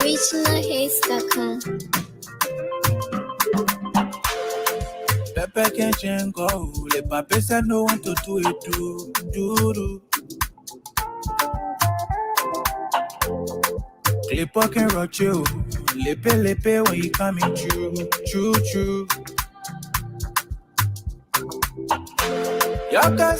originalhits.com. Pepe can change go. Le pape said no one to do it do. Clipper can rock you. Lepe when you coming true. You can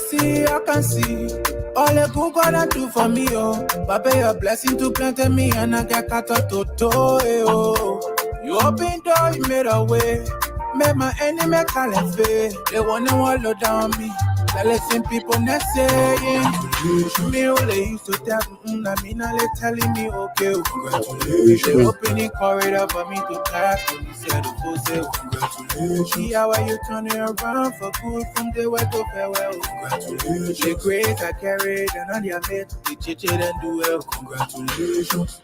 see. All the good gonna do for me, oh. Papa, your blessing to plant me and I get cut out to oh. You open door, you made a way. Made my enemy caliphate. They wanna wallow down me. They listen people not saying. Me only used to tell I mean, they telling me okay. Congratulations. They opening corridor for me to pass. When you said the full say congratulations. See how you turning around for good from the way to farewell. Congratulations. The grace I carried and on your head, the chiche and do well. Congratulations.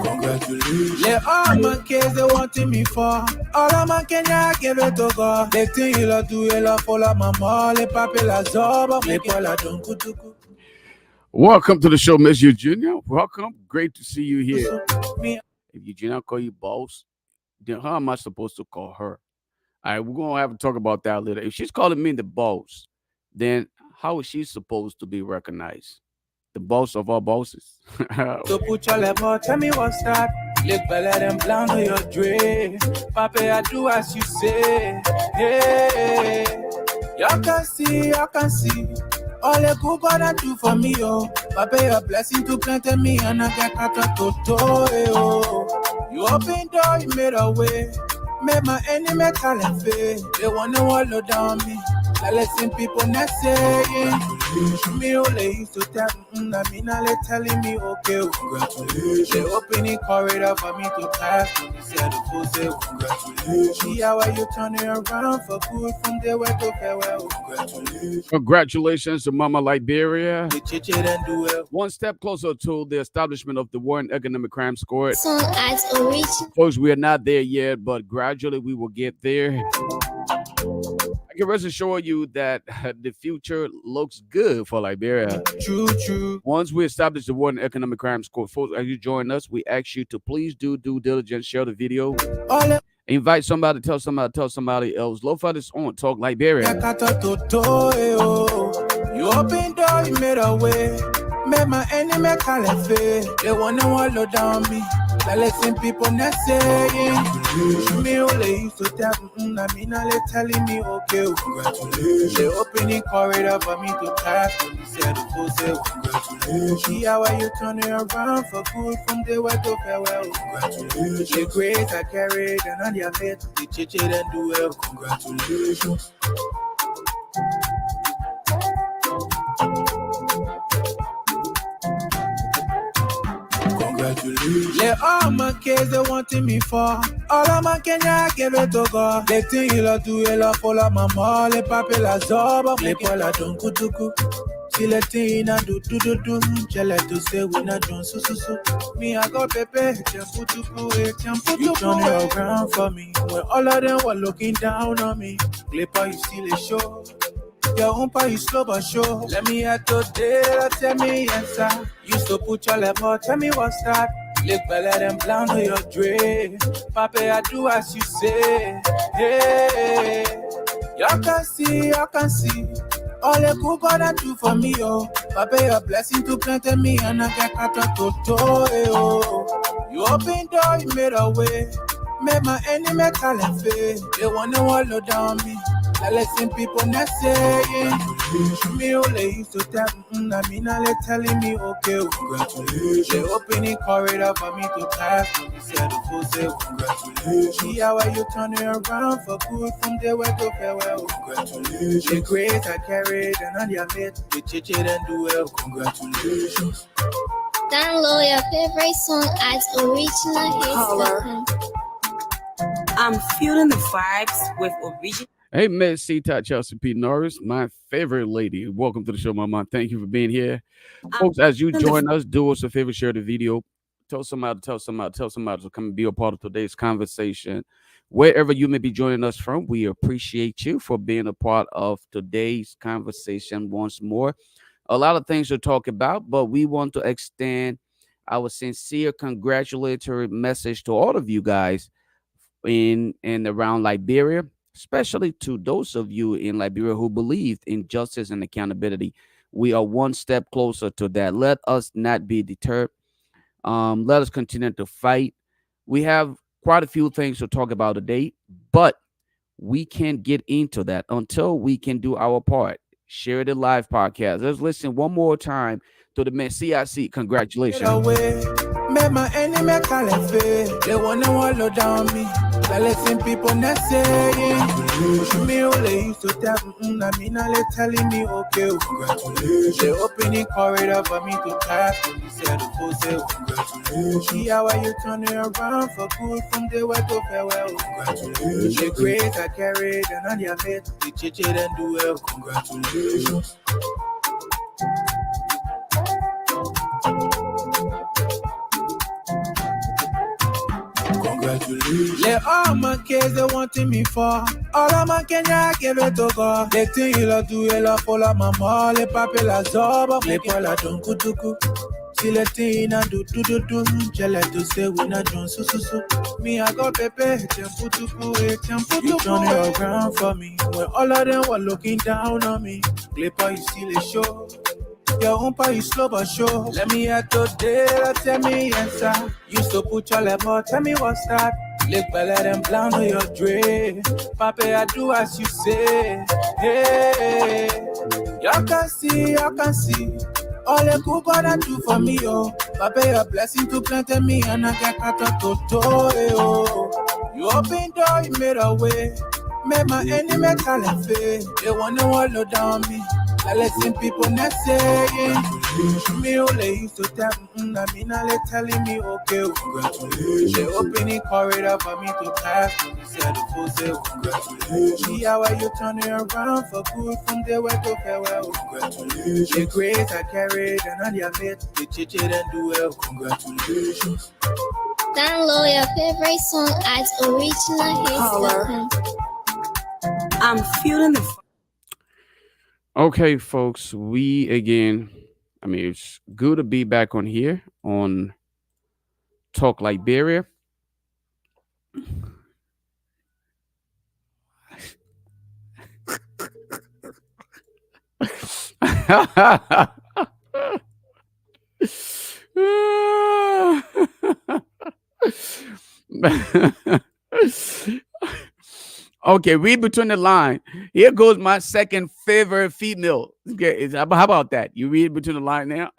Congratulations. Let all my kids they wanting me for. All of my Kenya give it to God. They think you do it follow my mom. Le pape la zoba. Le pola don't kutuku. Welcome to the show, Miss Eugenia. Welcome. Great to see you here. If Eugenia call you boss, then how am I supposed to call her? All right, we're going to have to talk about that later. If she's calling me the boss, then how is she supposed to be recognized? The boss of all bosses. So put your level, tell me what's that. Look better than blind on your dream. Papa, I do as you say. Hey, you can see. All the good gonna do for me, oh. Papa, your blessing to plant me and I get cut out to oh. You open door, you made a way. Made my enemy caliphate. They wanna wallow down me. I listen people not saying. Me only used to tell I mean, they telling me okay. Congratulations. They opening corridor for me to pass. When you said the full say congratulations. See how you turning around for good from the way to farewell. Congratulations. Congratulations to Mama Liberia. The chiche and do well. One step closer to the establishment of the War and Economic Crime Squad. Song as original. Folks, we are not there yet, but gradually we will get there. I can rest assure you that the future looks good for Liberia. True. Once we establish the War and Economic Crime Squad, folks, as you join us, we ask you to please do due diligence, share the video, invite somebody, tell somebody else. Lo-fi this on Talk Liberia. You open door, you made a way. Made my enemy caliphate. They wanna wallow down me. I listen people not saying. Me only used to tell I mean, they telling me okay. Congratulations. They opening corridor for me to pass. When you said the full say congratulations. See how you turning around for good from the way to farewell. Congratulations. The grace I carried and on your head, the chiche and do well. Congratulations. Let all my kids they wanting me for. All of my Kenya give it to God. They think you do it follow my mom. Le pape la zoba. Le pola don't kutuku. See the thing I do. Jella to say we not doing so. Me I got pepe. You turn it around for me. When all of them were looking down on me. Glipper you still a show. Your umpa is slow but sure. Let me at today, tell me yes sir. Used to put your level, tell me what's that. Look better than blind on your dream. Papa, I do as you say. Hey, you can see. All the good gonna do for me, oh. Papa, your blessing to plant me and I get cut out to oh. You open door, you made a way. Made my enemy caliphate. They wanna wallow down me. I listen people not saying. Me only used to tell I mean, they telling me okay. Congratulations. They opening corridor for me to pass. When you said the full say congratulations. See how you turning around for good from the way to farewell. Congratulations. The grace I carried and on your head, the chiche and do well. Congratulations. Download your favorite song at originalhits.com. I'm feeling the vibes with original. Hey, Miss C-Tot Chelsea P. Norris, my favorite lady. Welcome to the show, Mama. Thank you for being here. Folks, as you join us, do us a favor, share the video. tell somebody to come and be a part of today's conversation. Wherever you may be joining us from, we appreciate you for being a part of today's conversation once more. A lot of things to talk about, but we want to extend our sincere congratulatory message to all of you guys in and around Liberia, especially to those of you in Liberia who believe in justice and accountability. We are one step closer to that. Let us not be deterred. Let us continue to fight. We have quite a few things to talk about today, but we can't get into that until we can do our part. Share the live podcast. Let's listen one more time to the man CIC. Get Congratulations. away. Make my enemy caliphate. They wanna wallow down me. Like listen people not saying. Me only used to tell I mean now they telling me okay. Congratulations. They opening corridor for me to pass. When you said the full say congratulations. See how you turning around for good from the way to farewell. Congratulations. The grace I carried and on your mate. The chichi and do well. Congratulations. Congratulations. Let all my kids they wanting me for. All of my Kenya give it to God. Les things il a tout il a pour la maman. Les papes la zoba. Les poils la donku tuku. Si les things na do do do do. J'ai like to say we na John su su su. Me I got pepe. Tempu tuku. You turn it around for me. When all of them were looking down on me. Clipper you still a show. Your own part is slow but sure. Let me hear today, tell me answer. Used to put your level, tell me what's that. Lick better than plan on your dream. Papa, I do as you say. Hey, y'all can see. All the good God I do for me, oh. Papa, your blessing to plant me and I get cut up to oh. You open door, you made a way. Make my enemy caliphate. They wanna wallow down me. I listen people not saying. Me only used to tell I mean now they telling me okay. Congratulations. They opening corridor for me to pass. When you said the full say congratulations. See how you turning around for good from the way to farewell. Congratulations. The grace I carried and on your mate. The chichi and do well. Congratulations. Download your favorite song at originalhits.com. I'm feeling the Okay, folks, we again, I mean, it's good to be back on here on Talk Liberia. Okay, read between the line. Here goes my second favorite female. Okay, how about that? You read between the line now.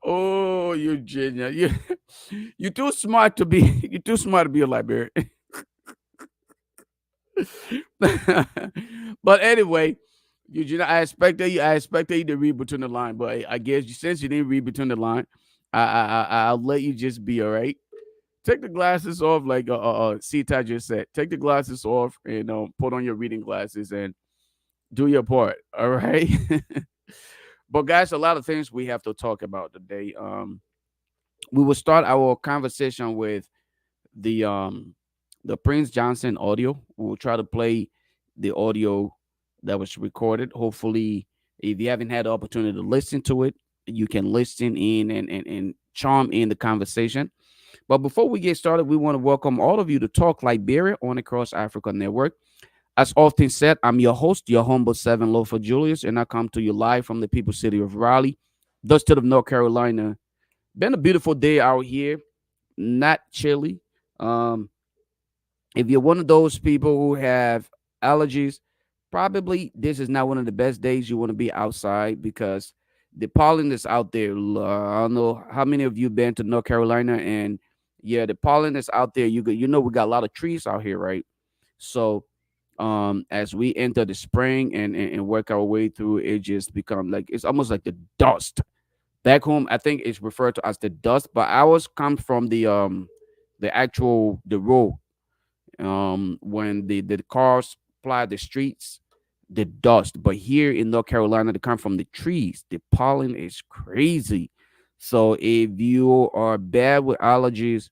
Oh, Eugenia, you're too smart to be. You're too smart to be a librarian. But anyway, Eugenia, I expected you to read between the line, but I guess since you didn't read between the line, I'll let you just be, all right. Take the glasses off, like Sita just said. Take the glasses off and put on your reading glasses and do your part. All right. But guys, a lot of things we have to talk about today. We will start our conversation with the Prince Johnson audio. We will try to play the audio that was recorded. Hopefully, if you haven't had the opportunity to listen to it, you can listen in and charm in the conversation. But before we get started, we want to welcome all of you to Talk Liberia on the Cross Africa Network. As often said, I'm your host, your humble seven loafer Julius, and I come to you live from the people city of Raleigh, the state of North Carolina. Been a beautiful day out here, not chilly. If you're one of those people who have allergies, probably this is not one of the best days you want to be outside because the pollen is out there. I don't know how many of you been to North Carolina, and yeah, the pollen is out there. We got a lot of trees out here, right? So as we enter the spring and work our way through, it just become like it's almost like the dust. Back home, I think it's referred to as the dust, but ours comes from the road. When the cars ply the streets, the dust. But here in North Carolina, they come from the trees. The pollen is crazy. So if you are bad with allergies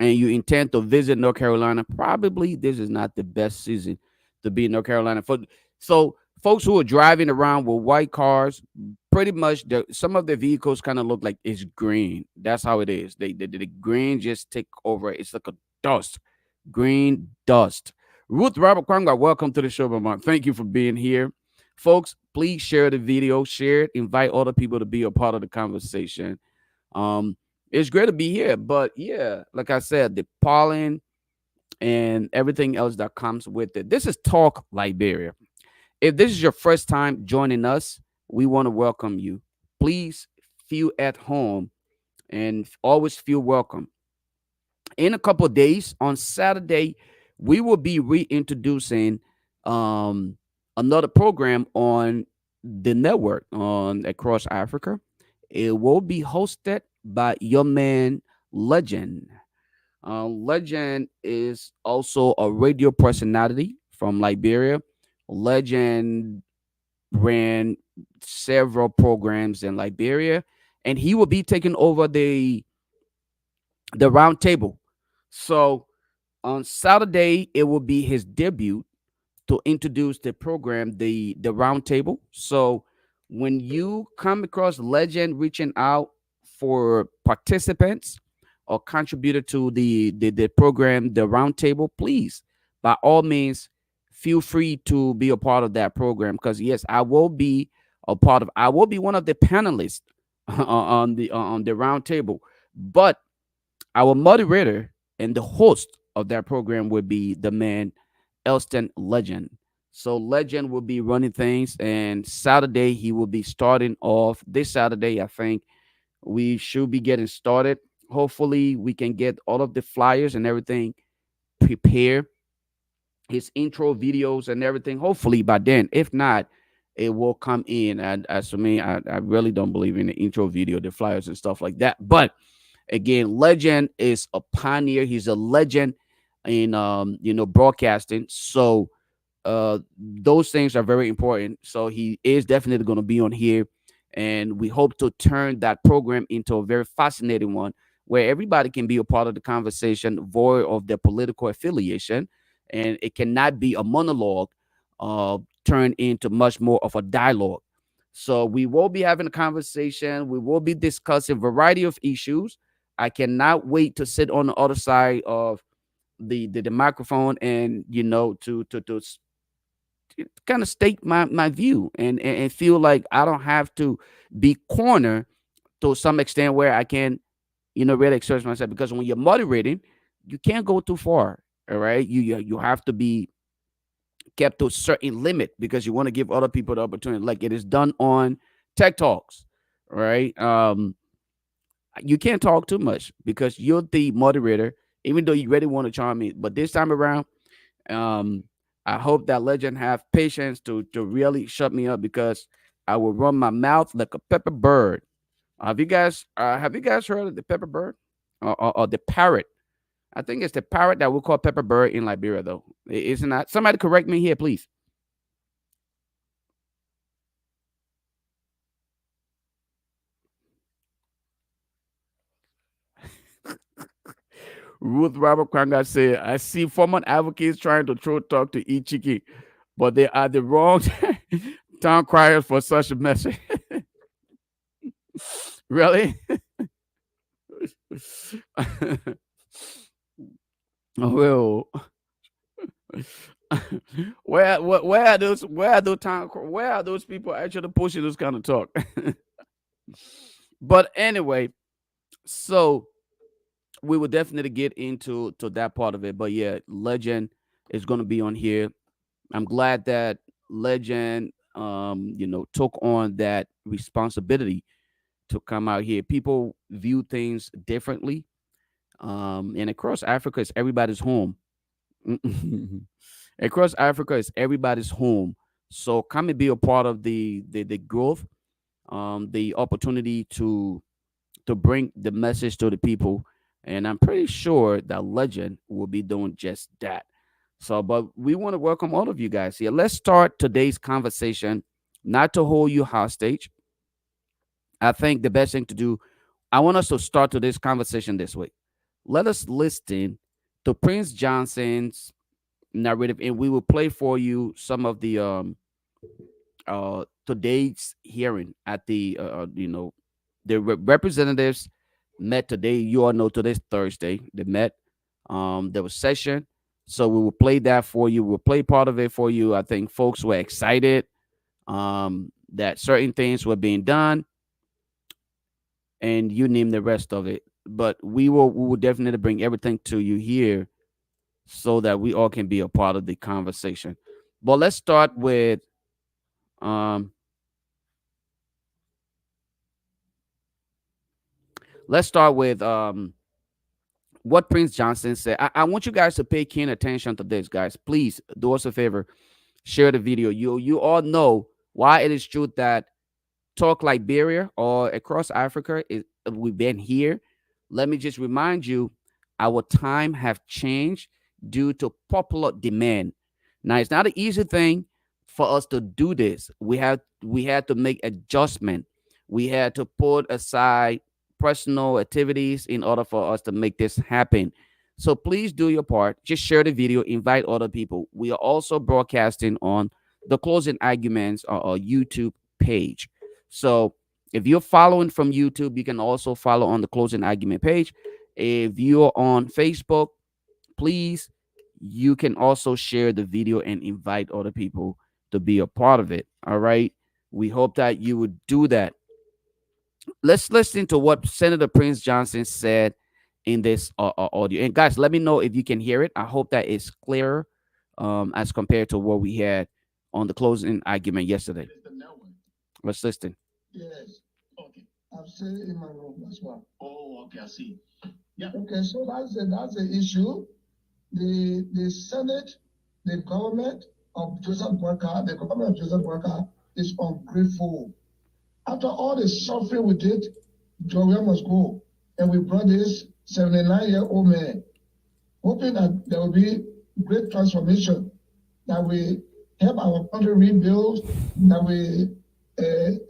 and you intend to visit North Carolina, probably this is not the best season to be in North Carolina. So folks who are driving around with white cars, pretty much some of the vehicles kind of look like it's green. That's how it is. The green just take over. It's like a dust, green dust. Ruth Robert Kwanga, welcome to the show, Vermont. Thank you for being here. Folks, please share the video, share it, invite other people to be a part of the conversation. Um, it's great to be here, but yeah, like I said, the pollen and everything else that comes with it. This is Talk Liberia. If this is your first time joining us, we want to welcome you. Please feel at home and always feel welcome. In a couple of days, on Saturday, we will be reintroducing um, another program on the network on across Africa. It will be hosted by your man Legend. Legend is also a radio personality from Liberia. Legend ran several programs in Liberia, and he will be taking over the round table. So on Saturday, it will be his debut to introduce the program, the round table. So when you come across Legend reaching out for participants or contributor to the program, the round table, please, by all means, feel free to be a part of that program. Because yes, I will be one of the panelists on the round table. But our moderator and the host of that program would be the man Elston Legend. So Legend will be running things, and Saturday he will be starting off. This Saturday, I think we should be getting started. Hopefully, we can get all of the flyers and everything prepared, his intro videos and everything. Hopefully by then. If not, it will come in. And as for me, I really don't believe in the intro video, the flyers and stuff like that. But again, Legend is a pioneer. He's a legend in broadcasting. So those things are very important. So he is definitely going to be on here, and we hope to turn that program into a very fascinating one where everybody can be a part of the conversation, void of their political affiliation, and it cannot be a monologue turned into much more of a dialogue. So we will be having a conversation. We will be discussing a variety of issues. I cannot wait to sit on the other side of the microphone and to kind of state my view and feel like I don't have to be cornered to some extent where I can really express myself, because when you're moderating, you can't go too far. All right, you have to be kept to a certain limit because you want to give other people the opportunity, like it is done on Tech Talks, right? You can't talk too much because you're the moderator, even though you really want to charm me. But this time around, um, I hope that Legend have patience to really shut me up, because I will run my mouth like a pepper bird. Have you guys heard of the pepper bird or the parrot? I think it's the parrot that we call pepper bird in Liberia, though. Isn't that? Somebody correct me here, please. Ruth Robert Kwanga said, I see former advocates trying to throw talk to Ichiki, but they are the wrong town criers for such a message. Really? Well, where are those people actually pushing this kind of talk? But anyway, so we will definitely get into that part of it. But yeah, Legend is going to be on here. I'm glad that Legend took on that responsibility to come out here. People view things differently. And across Africa, it's everybody's home. Across Africa, it's everybody's home. So come and be a part of the growth, the opportunity to bring the message to the people. And I'm pretty sure that Legend will be doing just that. So, but we want to welcome all of you guys here. Let's start today's conversation, not to hold you hostage, I think the best thing to do, I want us to start to this conversation this way. Let us listen to Prince Johnson's narrative, and we will play for you some of the today's hearing at the the representatives met today. You all know today's Thursday. They met. There was session, so we will play that for you. We'll play part of it for you. I think folks were excited that certain things were being done, and you name the rest of it. But we will definitely bring everything to you here so that we all can be a part of the conversation. But um let's start with what Prince Johnson said. I want you guys to pay keen attention to this, guys. Please do us a favor, share the video. You all know why it is true that Talk Liberia or across Africa is we've been here. Let me just remind you, our time have changed due to popular demand. Now it's not an easy thing for us to do this. We had to make adjustment. We had to put aside personal activities in order for us to make this happen. So please do your part. Just share the video, invite other people. We are also broadcasting on the Closing Arguments or YouTube page. So if you're following from YouTube, you can also follow on the Closing Argument page. If you're on Facebook, please, you can also share the video and invite other people to be a part of it. All right. We hope that you would do that. Let's listen to what Senator Prince Johnson said in this audio. And guys, let me know if you can hear it. I hope that it's clearer as compared to what we had on the closing argument yesterday. Let's listen. Yes. Okay. I'm still in my room as well. Oh, okay. I see. Yeah. Okay. So that's the issue. The Senate, the government of Joseph Boakai, the government of Joseph Boakai is ungrateful. After all the suffering we did, Joel must go, and we brought this 79-year-old man, hoping that there will be great transformation, that we help our country rebuild, that we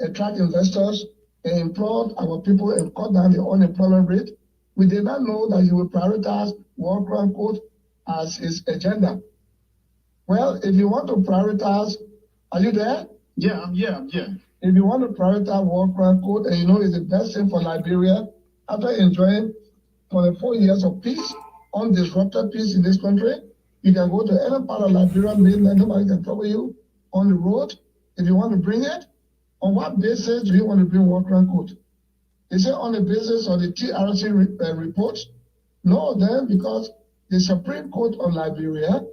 attract investors and employ our people and cut down the unemployment rate. We did not know that he would prioritize war crime code as his agenda. Well, if you want to prioritize, are you there? Yeah, I'm here. If you want to prioritize war crime code and you know it's the best thing for Liberia, after enjoying 24 years of peace, undisrupted peace in this country, you can go to any part of Liberia, mainland, nobody can trouble you on the road. If you want to bring it, on what basis do you want to bring war crime code? Is it on the basis of the TRC report? No, then, because the Supreme Court of Liberia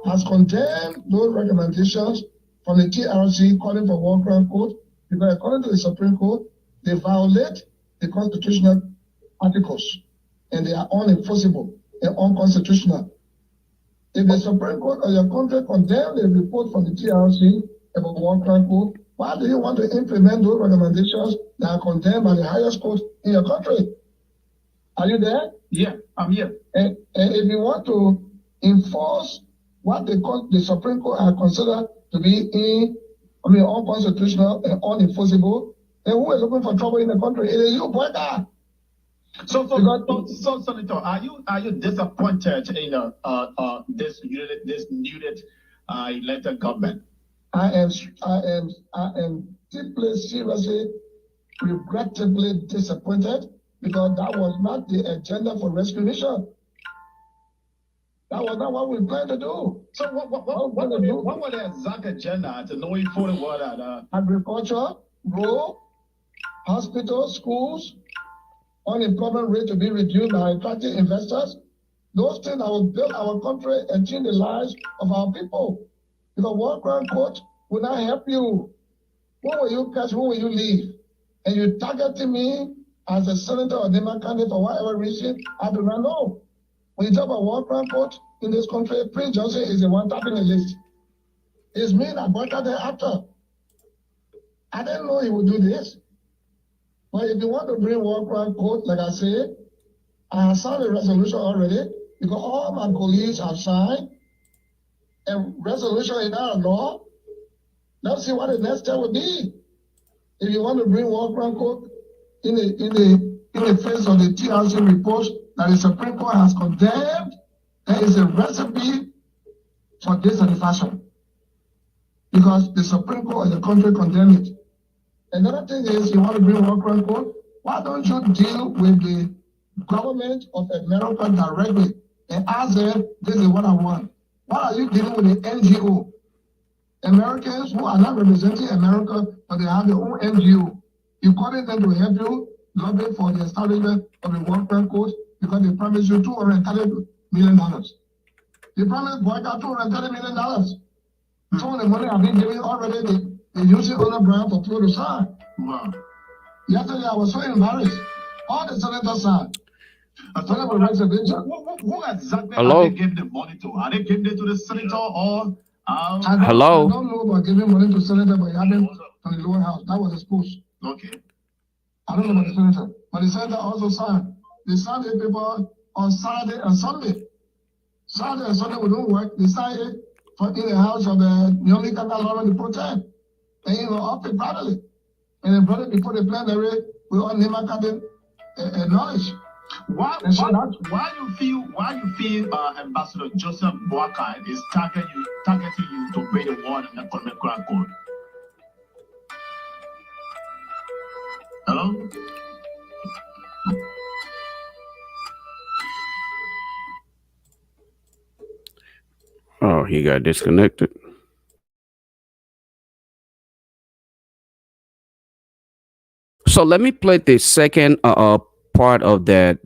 has condemned those recommendations from the TRC calling for war crime code, because according to the Supreme Court, they violate the constitutional articles and they are unenforceable and unconstitutional. If the Supreme Court of your country condemned the report from the TRC about war crime code, why do you want to implement those recommendations that are condemned by the highest court in your country? Are you there? Yeah, I'm here. And if you want to enforce what the Supreme Court has considered to be unconstitutional and unenforceable, then who is looking for trouble in the country? It is you, brother. So, Senator, are you disappointed in this newly elected government? I am deeply, seriously, regrettably disappointed, because that was not the agenda for Rescue Nation. That was not what we planned to do. So what was the exact agenda to know you for the word at agriculture, road, hospitals, schools, unemployment rate to be reduced by attracting investors? Those things that will build our country and change the lives of our people. Because war crime court will not help you. Who will you catch? Who will you leave? And you targeting me as a senator or Democrat candidate for whatever reason, I do not know. When you talk about war crime court in this country, Prince Johnson is the one tapping the list. It's me that brought that there after. I didn't know he would do this. But if you want to bring war crime court, like I said, I have signed a resolution already, because all my colleagues have signed. And resolution is not a law. Let's see what the next step would be. If you want to bring war crime court, in the face of the TRC report that the Supreme Court has condemned, there is a recipe for dissatisfaction because the Supreme Court and the country condemned it. Another thing is, you want to bring war crime code? Why don't you deal with the government of America directly and ask them, this is what I want? Why are you dealing with the NGO? Americans who are not representing America, but they have their own NGO. You calling them to help you lobby for the establishment of the war crime code because they promised you $230 million. They promised boycott $230 million. Some of the money I've been giving already, they use it on the ground for people to sign. Wow. Yesterday I was so embarrassed. All the senators signed. Who exactly Hello? are they giving the money to? Are they giving it to the senator or? Hello? I don't know about giving money to senator, but it happened from the lower house. That was exposed. Okay. I don't know about the senator, but the senator also signed. They signed the paper on Saturday and Sunday. Saturday and Sunday we don't work. They signed it in the house of the Naomi Kaka the protest. And up it privately. And then brought it before the plenary with all Nema Kaka knowledge. Why you feel Ambassador Joseph Boakai is targeting you to break the wall in the Economic Crime Code? Hello? Oh, he got disconnected. So let me play the second part of that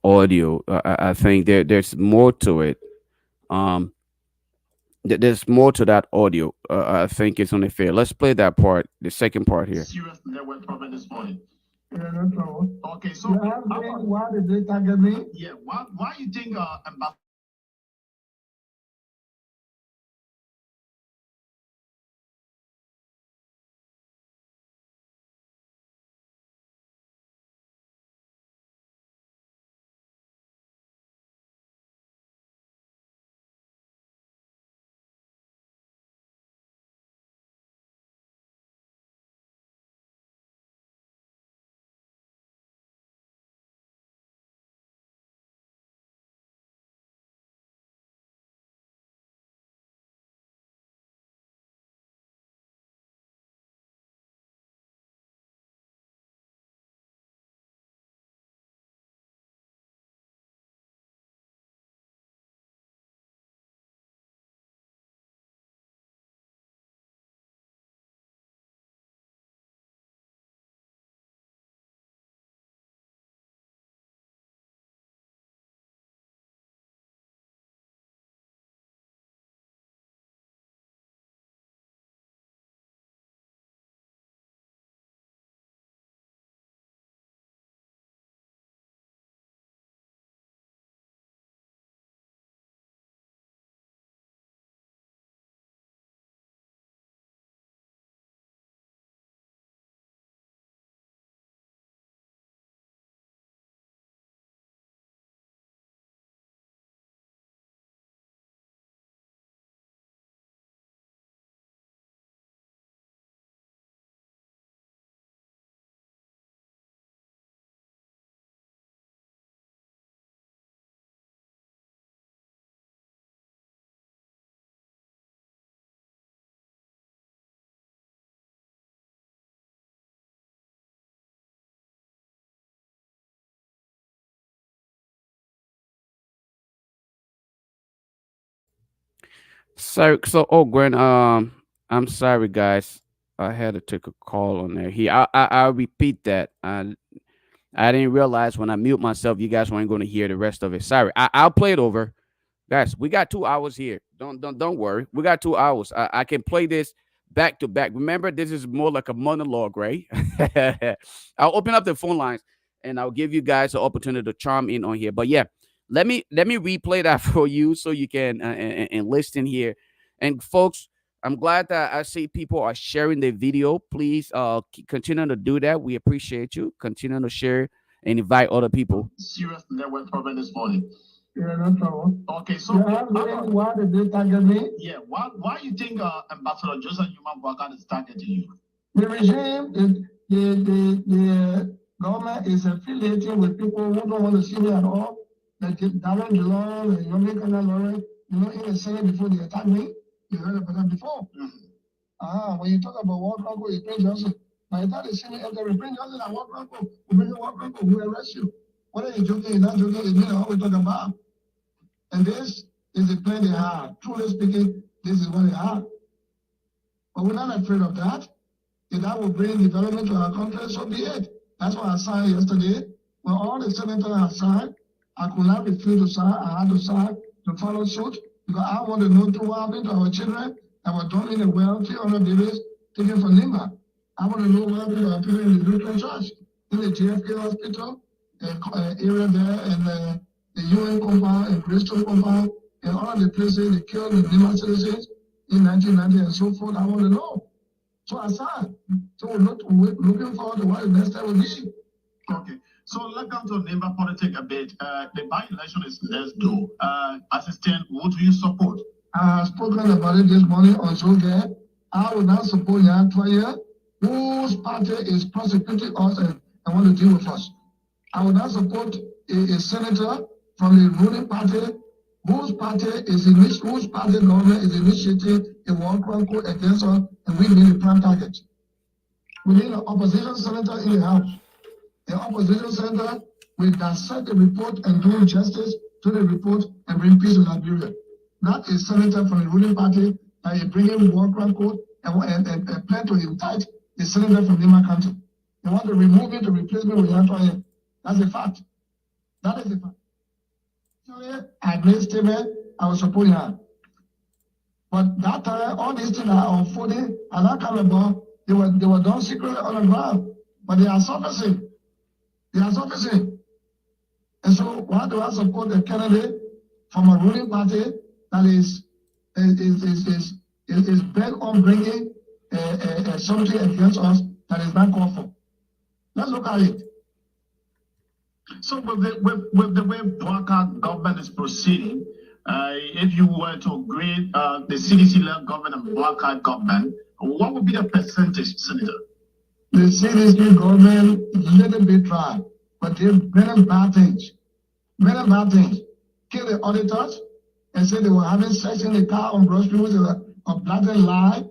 audio. I think there's more to it. There's more to that audio. I think it's only fair. Let's play that part, the second part here. Serious network problem this morning. Yeah, no trouble. Okay, so You ask me why did they target me? yeah, why you think Ambassador So oh Gwen, I'm sorry guys. I had to take a call on there. I'll repeat that. I didn't realize when I mute myself, you guys weren't going to hear the rest of it. Sorry. I'll play it over. Guys, we got 2 hours here. Don't worry. We got 2 hours. I can play this back to back. Remember, this is more like a monologue, right? I'll open up the phone lines and I'll give you guys the opportunity to chime in on here. But yeah, let me replay that for you so you can and listen here. And folks, I'm glad that I see people are sharing the video. Please continue to do that. We appreciate you. Continue to share and invite other people. serious network problem this morning? Yeah, no trouble. Okay, so You ask me why did they target me? yeah, why you think Ambassador Joseph Newman Boakai is targeting you? The regime the government is affiliating with people who don't want to see me at all. Like Darren DeLong and Yomi Kanalore, in the Senate before they attacked me. You heard about that before. When you talk about Walk Uncle, you bring Johnson. By the time they see me enter, we bring Johnson and Walk Uncle. We bring the Walk Uncle, we arrest you. What are you joking? You're not joking. It's me what we talk about. And this is the plan they have. Truly speaking, this is what they have. But we're not afraid of that. If that will bring development to our country, so be it. That's what I signed yesterday. When all the senators have signed, I could not refuse to sign. I had to sign to follow suit because I want to know what happened to our children that were done in the well, 300 babies taken from Lima. I want to know what happened to our people in the Lutheran Church, in the JFK hospital, area there, and the UN compound, and Bristol compound, and all of the places they killed the Lima citizens in 1990 and so forth. I want to know. So I signed. So we're looking forward to what the next step will be. Okay. So let's come to neighbor politics a bit. The by-election is let's do. As it stands, what do you support? I have spoken about it this morning on Zoga. I will not support Yan Twaya, whose party is prosecuting us and want to deal with us. I will not support a senator from the ruling party whose party government is initiating a war chronicle against us, and we need a prime target. We need an opposition senator in the House. The opposition senator will dissect the report and do justice to the report and bring peace to Liberia. Not a senator from the ruling party that is bringing war chronicle and plan to indict the senator from Lima County. They want to remove it to replace me with Yantoye. That's a fact. That is a fact. I made statement, I was supporting her. But that time, all these things are unfolding, and that kind of they were done secretly on the ground. But they are surfacing. They are surfacing. And so why do I support a candidate from a ruling party that is bent on bringing something against us that is not called for? Let's look at it. So with the way Bwaka government is proceeding, if you were to grade the CDC-led government and Bwaka government, what would be the percentage, Senator? The CDC government is a little bit dry, but they've many bad things. Many bad things. Kill the auditors and say they were having sex in the car on grocery with a blatant lie.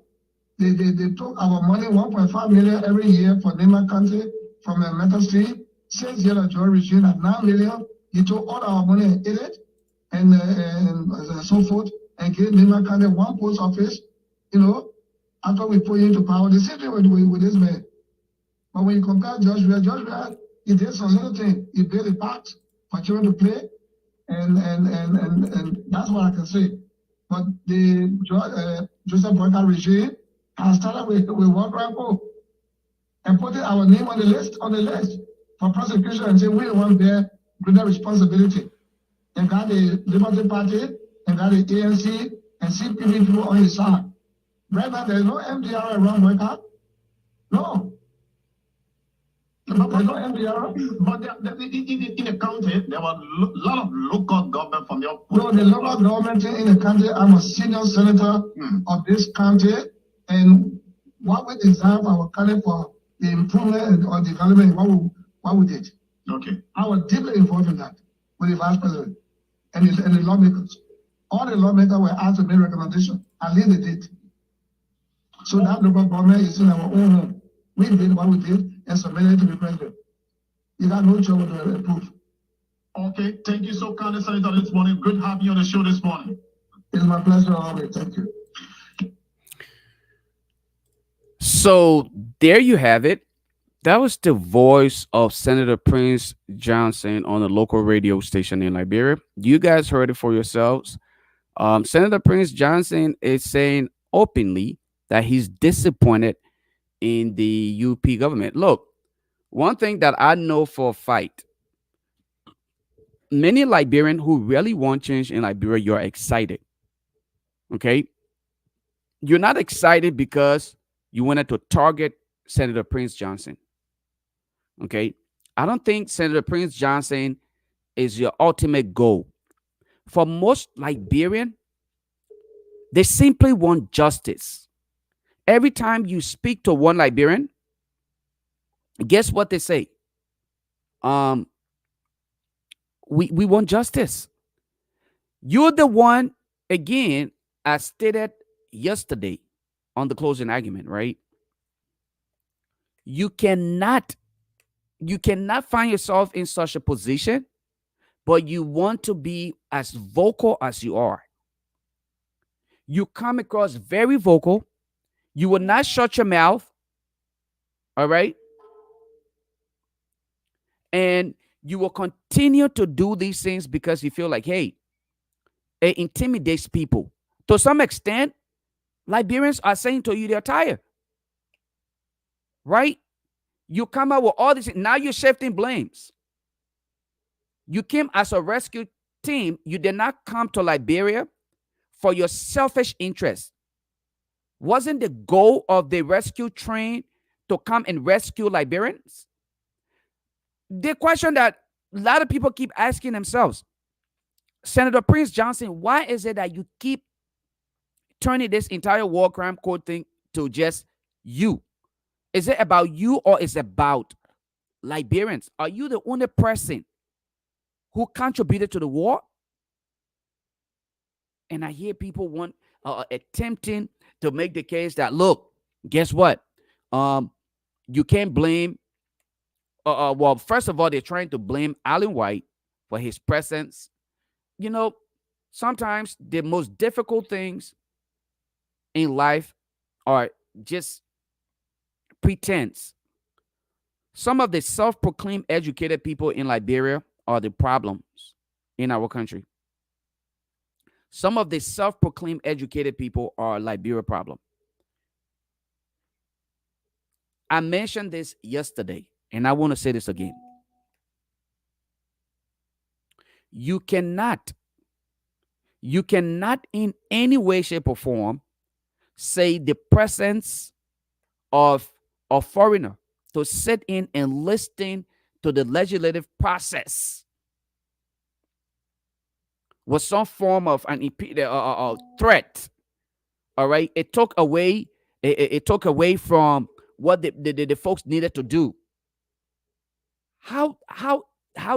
They took our money, 1.5 million every year for Lima County from a Metal Street. 6 years of Joe regime at 9 million. He took all our money and ate it and so forth and gave Lima County one post office, after we put him into power. The same thing with this man. But when you compare Joshua, he did some little thing. He built a park for children to play, and that's what I can say. But the Joseph Boyka regime has started with World Ranko and putting our name on the list for prosecution and say we want bear greater responsibility. And got the Liberty Party and got the ANC and CPP people on his side. Right now there is no MDR around Boyka. No. There's no MDR. But in the county, there were a lot of local government from your point. No, the local government in the country, I'm a senior senator of this county, and what we deserve our county for the improvement or development, what we did. Okay. I was deeply involved in that with the vice president and the lawmakers. All the lawmakers were asked to make recommendations, and they did. So that local government is in our own home. We did what we did and submitted to the president. You got no trouble to approve. Okay, thank you so kindly, Senator, this morning. Good having you on the show this morning. It's my pleasure always. Thank you. So there you have it. That was the voice of Senator Prince Johnson on a local radio station in Liberia. You guys heard it for yourselves. Senator Prince Johnson is saying openly that he's disappointed in the UP government. Look, one thing that I know for a fact, many Liberians who really want change in Liberia, you're excited. Okay? You're not excited because you wanted to target Senator Prince Johnson. Okay? I don't think Senator Prince Johnson is your ultimate goal. For most Liberians, they simply want justice. Every time you speak to one Liberian, Guess what they say? Um, we want justice. You're the one, again, I stated yesterday on the closing argument, right? You cannot you cannot find yourself in such a position, but you want to be as vocal as you are. You come across very vocal. You will not shut your mouth, all right? And you will continue to do these things because you feel like, hey, it intimidates people. To some extent, Liberians are saying to you they're tired, right? You come out with all this. Now you're shifting blames. You came as a rescue team. You did not come to Liberia for your selfish interest. Wasn't the goal of the rescue train to come and rescue Liberians? The question that a lot of people keep asking themselves, Senator Prince Johnson, why is it that you keep turning this entire war crime court thing to just you? Is it about you or is it about Liberians? Are you the only person who contributed to the war? And I hear people attempting to make the case that, look, guess what? You can't blame. Well, first of all, they're trying to blame Alan White for his presence. You know, sometimes the most difficult things in life are just pretense. Some of the self-proclaimed educated people in Liberia are the problems in our country. Some of the self-proclaimed educated people are Liberia problem. I mentioned this yesterday, and I want to say this again. You cannot in any way, shape, or form say the presence of a foreigner to sit in and listen to the legislative process was some form of an threat. All right, it took away from what the folks needed to do. How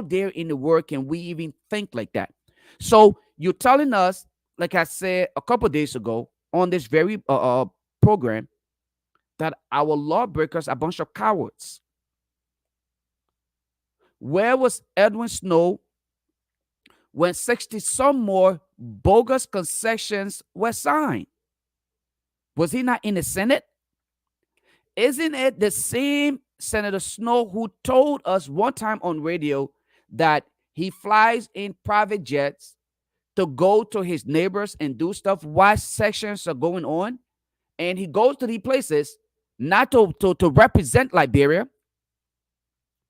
dare in the world can we even think like that? So you're telling us, like I said a couple days ago on this very program, that our lawbreakers are a bunch of cowards. Where was Edwin Snow when 60 some more bogus concessions were signed? Was he not in the Senate? Isn't it the same Senator Snow who told us one time on radio that he flies in private jets to go to his neighbors and do stuff while sections are going on? And he goes to these places not to represent Liberia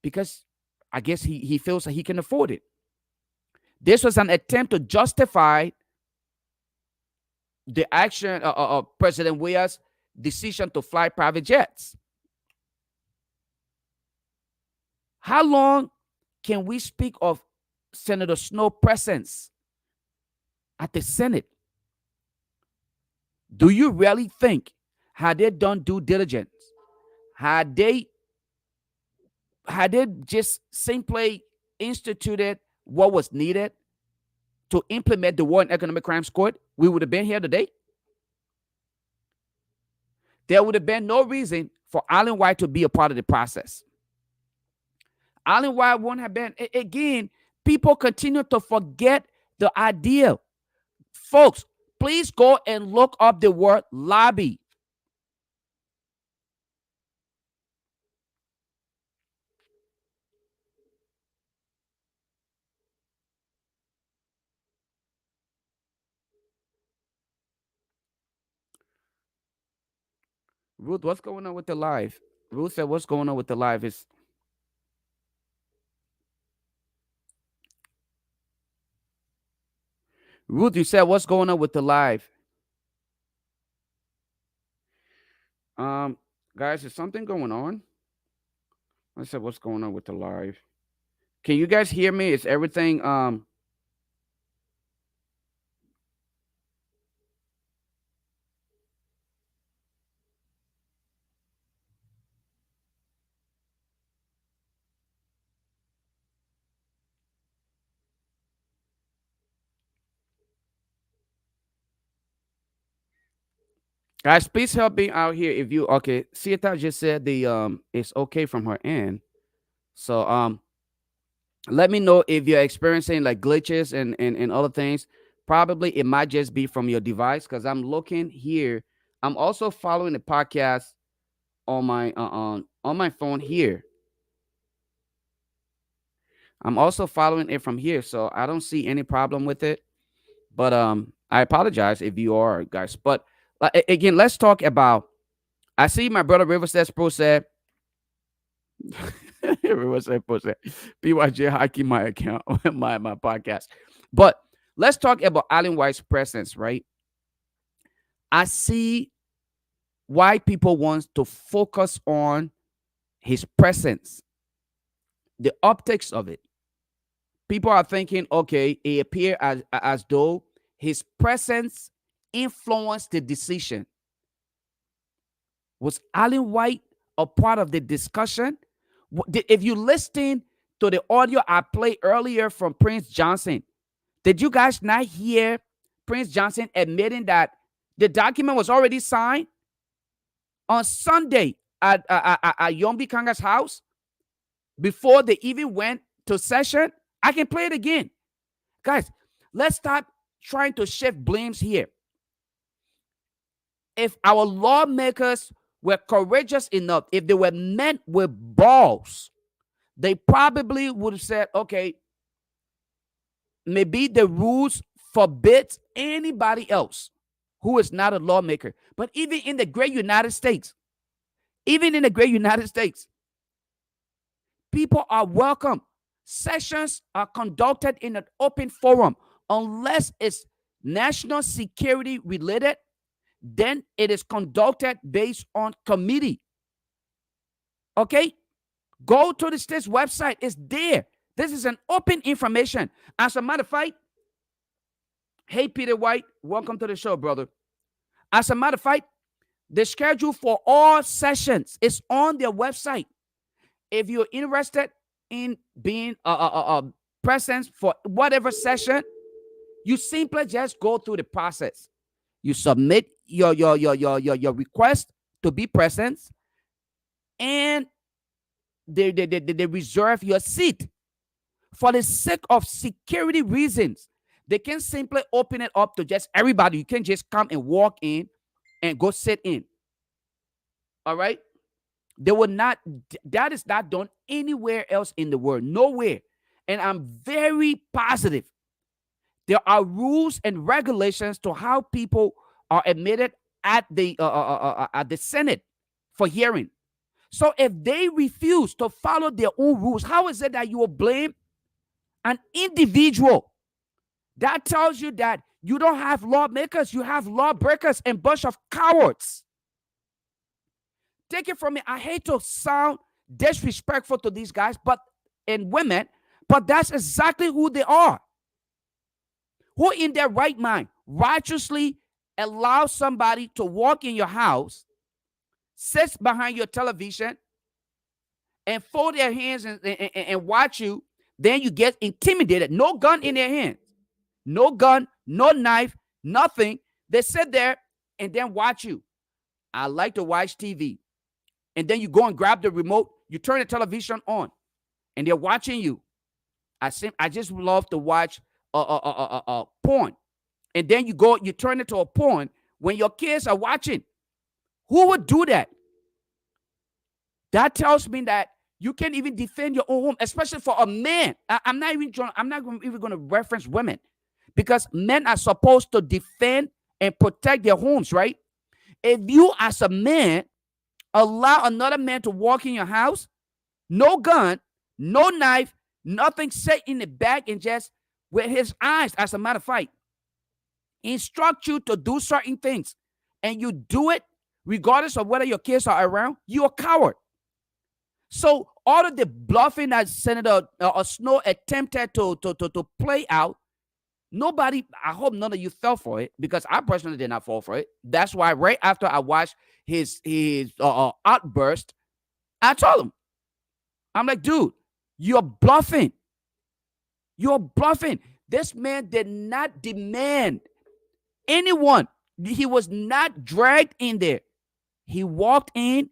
because I guess he feels that he can afford it. This was an attempt to justify the action of President Weah's decision to fly private jets. How long can we speak of Senator Snow's presence at the Senate? Do you really think, had they done due diligence, had they just simply instituted what was needed to implement the War and Economic Crimes Court, we would have been here today? There would have been no reason for Alan White to be a part of the process. Alan White wouldn't have been. Again, people continue to forget the idea. Folks, please go and look up the word lobby. Ruth, what's going on with the live? Ruth said, what's going on with the live is Ruth, you said, what's going on with the live? Guys, is something going on? I said, what's going on with the live? Can you guys hear me? Is everything Guys, please help me out here. If you okay, Sieta just said it's okay from her end. So let me know if you're experiencing like glitches and other things. Probably it might just be from your device because I'm looking here. I'm also following the podcast on my phone here. I'm also following it from here, so I don't see any problem with it. But I apologize if you are, guys. But again, let's talk about. I see my brother Riverstead Pro said. Riverstead Pro said, "BYJ hacking my account, my podcast." But let's talk about Allen White's presence, right? I see why people want to focus on his presence, the optics of it. People are thinking, okay, it appeared as though his presence influenced the decision. Was Allen White a part of the discussion? If you listen to the audio I played earlier from Prince Johnson, did you guys not hear Prince Johnson admitting that the document was already signed on Sunday at Yombi Kanga's house before they even went to session? I can play it again. Guys, let's stop trying to shift blames here. If our lawmakers were courageous enough, if they were men with balls, they probably would have said, okay, maybe the rules forbid anybody else who is not a lawmaker. But even in the great United States, people are welcome. Sessions are conducted in an open forum. Unless it's national security related, then it is conducted based on committee. Okay? Go to the state's website. It's there. This is an open information. As a matter of fact, hey, Peter White, welcome to the show, brother. As a matter of fact, the schedule for all sessions is on their website. If you're interested in being present for whatever session, you simply just go through the process. You submit your request to be present, and they reserve your seat. For the sake of security reasons, they can simply open it up to just everybody. You can just come and walk in and go sit in. All right? They will not, that is not done anywhere else in the world. Nowhere. And I'm very positive there are rules and regulations to how people are admitted at the Senate for hearing. So if they refuse to follow their own rules, how is it that you will blame an individual? That tells you that you don't have lawmakers, you have lawbreakers and bunch of cowards. Take it from me. I hate to sound disrespectful to these guys, and women, but that's exactly who they are. Who in their right mind righteously allows somebody to walk in your house, sits behind your television, and fold their hands and watch you, then you get intimidated. No gun in their hands. No gun, no knife, nothing. They sit there and then watch you. I like to watch TV. And then you go and grab the remote, you turn the television on, and they're watching you. I just love to watch porn. And then you turn it to a porn when your kids are watching. Who would do that? That tells me that you can't even defend your own home, especially for a man. I'm not even going to reference women, because men are supposed to defend and protect their homes, right? If you as a man allow another man to walk in your house, no gun, no knife, nothing, set in the back, and just with his eyes, as a matter of fact, instruct you to do certain things, and you do it regardless of whether your kids are around, you're a coward. So all of the bluffing that Senator Snow attempted to play out, nobody, I hope none of you fell for it, because I personally did not fall for it. That's why right after I watched his outburst, I told him, I'm like, dude, you're bluffing. You're bluffing. This man did not demand anyone He was not dragged in there. He walked in,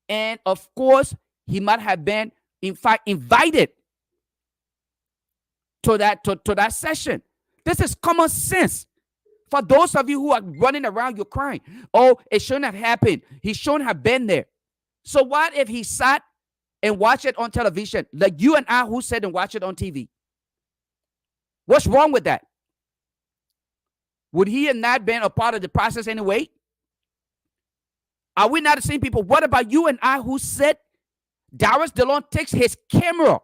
and of course, he might have been, in fact, invited to that session. This is common sense. For those of you who are running around, you're crying, oh, it shouldn't have happened. He shouldn't have been there. So what if he sat and watched it on television, like you and I who sat and watched it on TV? What's wrong with that? Would he have not been a part of the process anyway? Are we not the same people? What about you and I who said Darius DeLon takes his camera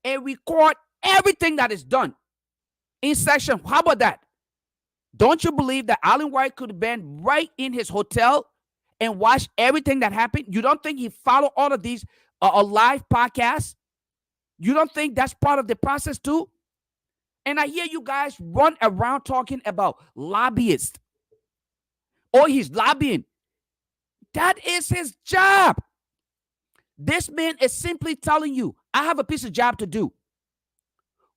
and record everything that is done in session? How about that? Don't you believe that Allen White could have been right in his hotel and watched everything that happened? You don't think he followed all of these live podcasts? You don't think that's part of the process too? And I hear you guys run around talking about lobbyists. Oh, he's lobbying. That is his job. This man is simply telling you, I have a piece of job to do.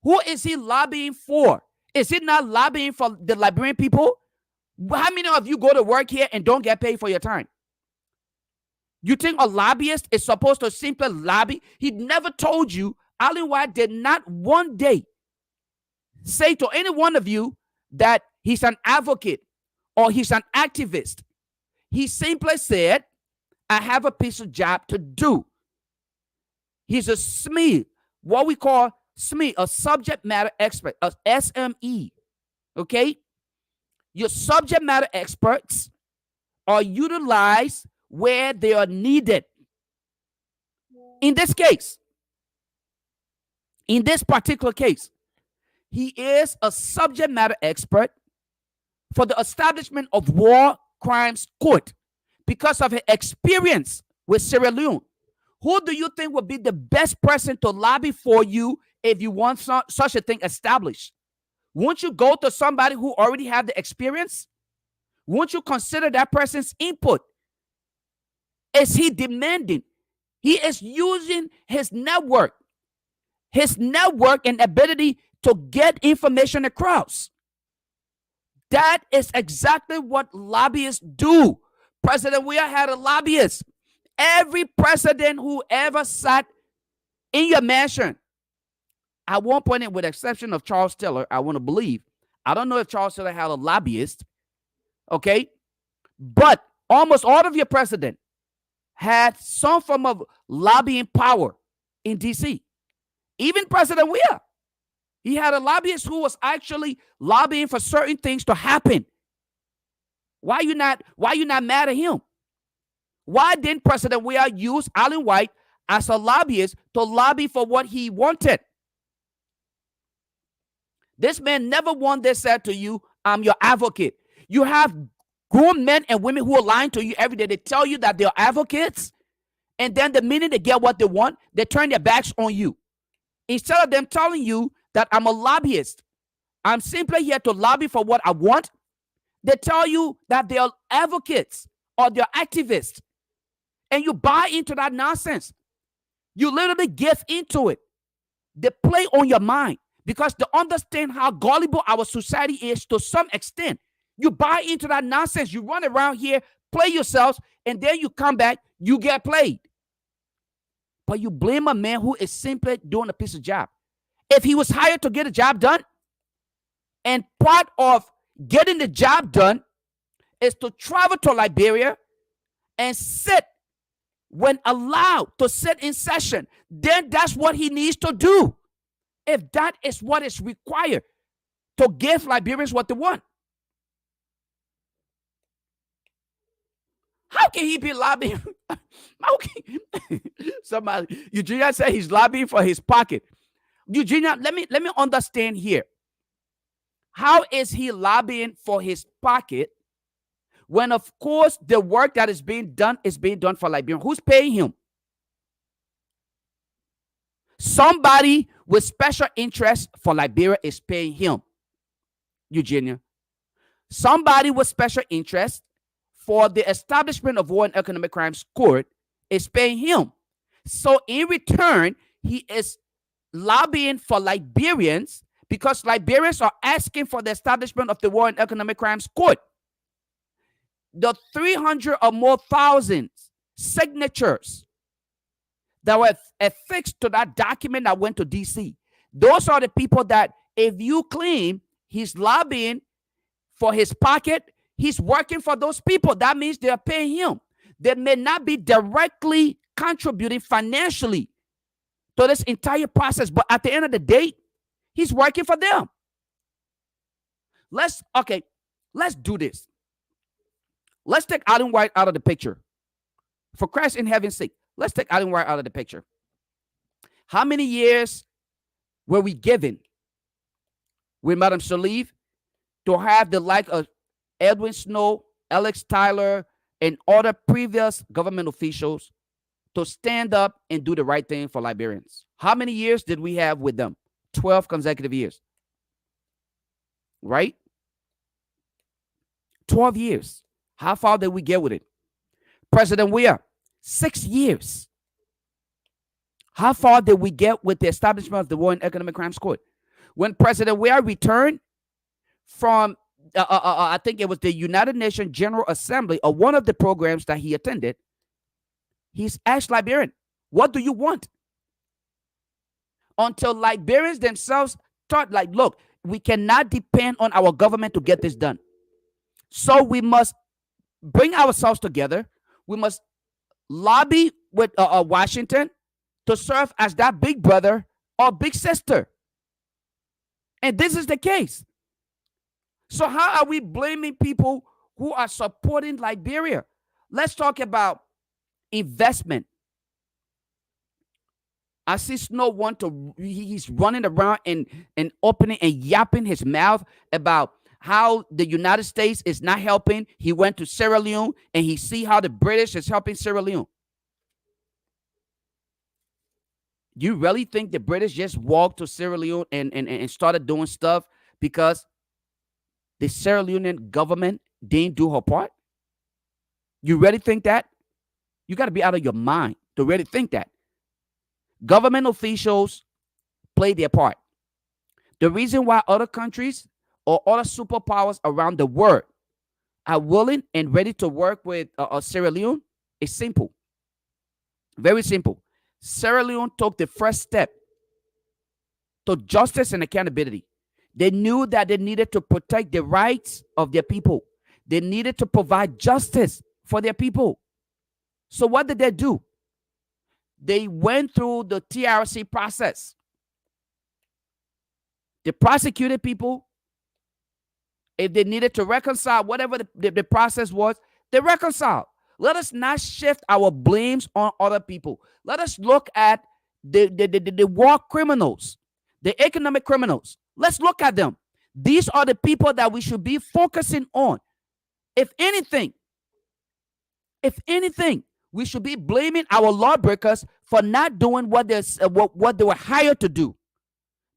Who is he lobbying for? Is he not lobbying for the Liberian people? How many of you go to work here and don't get paid for your time? You think a lobbyist is supposed to simply lobby? He never told you. Allen White did not one day say to any one of you that he's an advocate or he's an activist. He simply said, I have a piece of job to do. He's a SME, what we call SME, a subject matter expert, a SME. Okay? Your subject matter experts are utilized where they are needed. In this case, in this particular case, he is a subject matter expert for the establishment of war crimes court because of his experience with Sierra Leone. Who do you think would be the best person to lobby for you if you want such a thing established? Won't you go to somebody who already have the experience? Won't you consider that person's input? Is he demanding? He is using his network and ability to get information across. That is exactly what lobbyists do. President Weah had a lobbyist. Every president who ever sat in your mansion, at one point, with the exception of Charles Taylor, I want to believe. I don't know if Charles Taylor had a lobbyist, okay? But almost all of your presidents had some form of lobbying power in D.C. Even President Weah, he had a lobbyist who was actually lobbying for certain things to happen. Why you not mad at him? Why didn't President Weah use Allen White as a lobbyist to lobby for what he wanted? This man never once said to you, I'm your advocate. You have grown men and women who are lying to you every day. They tell you that they're advocates, and then the minute they get what they want, they turn their backs on you. Instead of them telling you that I'm a lobbyist, I'm simply here to lobby for what I want, they tell you that they're advocates or they're activists. And you buy into that nonsense. You literally give into it. They play on your mind because they understand how gullible our society is to some extent. You buy into that nonsense. You run around here, play yourselves, and then you come back, you get played. But you blame a man who is simply doing a piece of job. If he was hired to get a job done, and part of getting the job done is to travel to Liberia and sit when allowed to sit in session, then that's what he needs to do. If that is what is required to give Liberians what they want. How can he be lobbying? Somebody, Eugenia said he's lobbying for his pocket. Eugenia, let me understand here. How is he lobbying for his pocket when, of course, the work that is being done for Liberia? Who's paying him? Somebody with special interest for Liberia is paying him, Eugenia. Somebody with special interest for the establishment of War and Economic Crimes Court is paying him. So in return, he is lobbying for Liberians because Liberians are asking for the establishment of the War and Economic Crimes Court. the 300 or more thousand signatures that were affixed to that document that went to DC. Those are the people that, if you claim he's lobbying for his pocket, he's working for those people. That means they're paying him. They may not be directly contributing financially to this entire process, but at the end of the day, he's working for them. Let's do this. Let's take Alan White out of the picture. For Christ in heaven's sake, let's take Alan White out of the picture. How many years were we given with Madam Salive to have the like of Edwin Snow, Alex Tyler, and other previous government officials to stand up and do the right thing for Liberians? How many years did we have with them? 12 consecutive years. Right? 12 years. How far did we get with it? President Weah, 6 years. How far did we get with the establishment of the War and Economic Crimes Court? When President Weah returned from, I think it was the United Nations General Assembly, or one of the programs that he attended, he's asked Liberian, what do you want? Until Liberians themselves thought, like, look, we cannot depend on our government to get this done. So we must bring ourselves together. We must lobby with Washington to serve as that big brother or big sister. And this is the case. So how are we blaming people who are supporting Liberia? Let's talk about investment. I see Snow he's running around and opening and yapping his mouth about how the United States is not helping. He went to Sierra Leone and he see how the British is helping Sierra Leone. You really think the British just walked to Sierra Leone and started doing stuff because the Sierra Leonean government didn't do her part? You really think that? You got to be out of your mind to really think that. Government officials play their part. The reason why other countries or other superpowers around the world are willing and ready to work with Sierra Leone is simple. Very simple. Sierra Leone took the first step to justice and accountability. They knew that they needed to protect the rights of their people. They needed to provide justice for their people. So what did they do? They went through the TRC process. They prosecuted people. If they needed to reconcile, whatever the process was, they reconciled. Let us not shift our blames on other people. Let us look at the war criminals, the economic criminals. Let's look at them. These are the people that we should be focusing on. If anything, we should be blaming our lawbreakers for not doing what they were hired to do.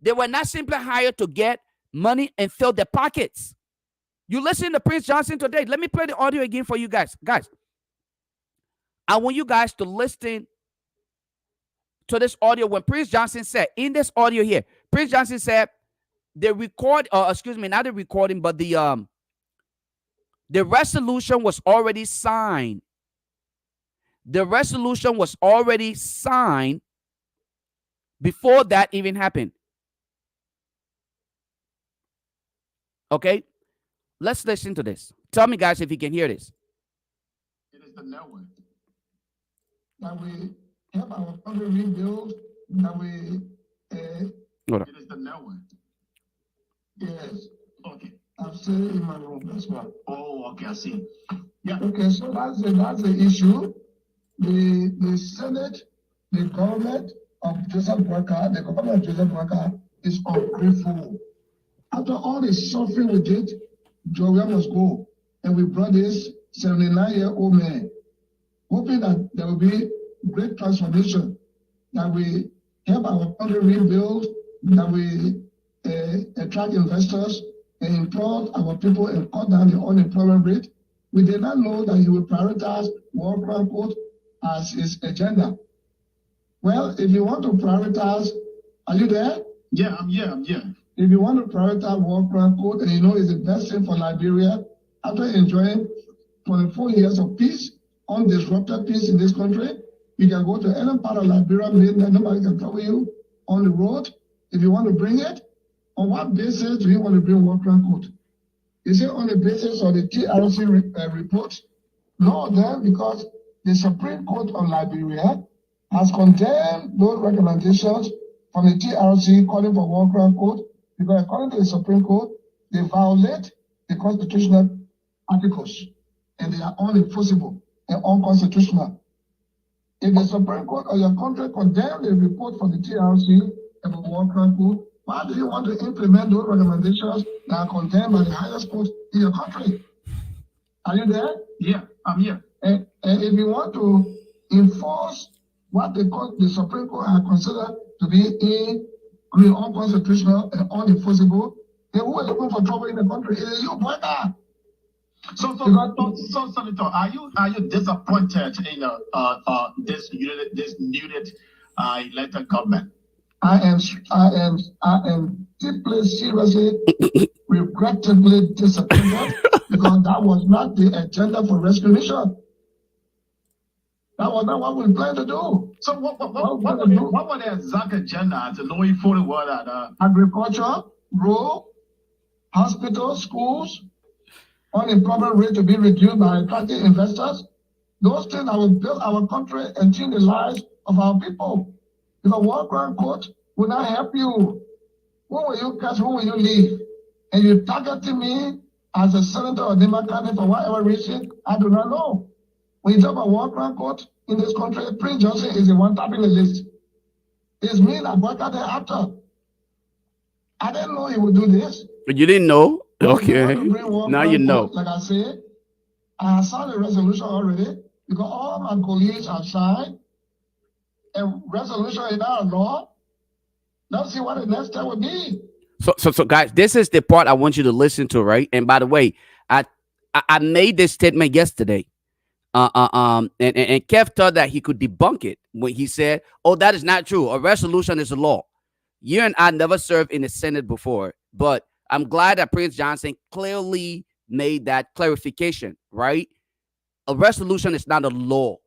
They were not simply hired to get money and fill their pockets. You listen to Prince Johnson today. Let me play the audio again for you guys. Guys, I want you guys to listen to this audio when Prince Johnson said, in this audio here, Prince Johnson said, not the recording, but the resolution was already signed. The resolution was already signed before that even happened. Okay? Let's listen to this. Tell me, guys, if you can hear this. It is the network. That we have our country rebuilt, that we... It is the network. Yes. Okay. I'm still in my room as well. Oh, okay, I see. Yeah. Okay, so that's the issue. The Senate, the government of Joseph Boakai, is ungrateful. After all the suffering we did, Joria must go. And we brought this 79-year-old man, hoping that there will be great transformation, that we help our country rebuild, that we attract investors and employ our people and cut down the unemployment rate. We did not know that he would prioritize World Crime Court as his agenda. Well, if you want to prioritize, are you there? Yeah, I'm here. If you want to prioritize World Crime Court and you know it's the best thing for Liberia, after enjoying 24 years of peace, undisrupted peace in this country. You can go to any part of Liberia, mainland, nobody can cover you on the road. If you want to bring it, on what basis do you want to bring war crime court? Is it on the basis of the TRC report? No, then, because the Supreme Court of Liberia has condemned those recommendations from the TRC calling for war crime court, because according to the Supreme Court, they violate the constitutional articles and they are unenforceable and unconstitutional. If the Supreme Court of your country condemned the report from the TRC about war crime court, why do you want to implement those recommendations that are condemned by the highest court in your country? Are you there? Yeah, I'm here. And if you want to enforce what the Supreme Court has considered to be unconstitutional and unenforceable, then who is looking for trouble in the country? It is you, brother. So, Senator, are you disappointed in this unit elected government? I am deeply, seriously, regrettably disappointed because that was not the agenda for restoration. That was not what we planned to do. So what was the exact agenda to know fully well that agriculture, road, hospitals, schools, unemployment rate to be reduced by attracting investors. Those things that will build our country and change the lives of our people. Because war crime court will not help you. Who will you catch? Who will you leave? And you targeting me as a senator of Democratic for whatever reason, I do not know. When you talk about war crime court in this country, Prince Johnson is the one topping the list. It's me that boycotted after. I didn't know he would do this. But you didn't know? Okay. Now you know. Like I said, I have signed a resolution already because all my colleagues have signed a resolution in our law. Let's see what the next step would be. So guys, this is the part I want you to listen to, right? And by the way, I made this statement yesterday. And Kev thought that he could debunk it when he said, "Oh, that is not true. A resolution is a law." You and I never served in the Senate before, but I'm glad that Prince Johnson clearly made that clarification, right? A resolution is not a law.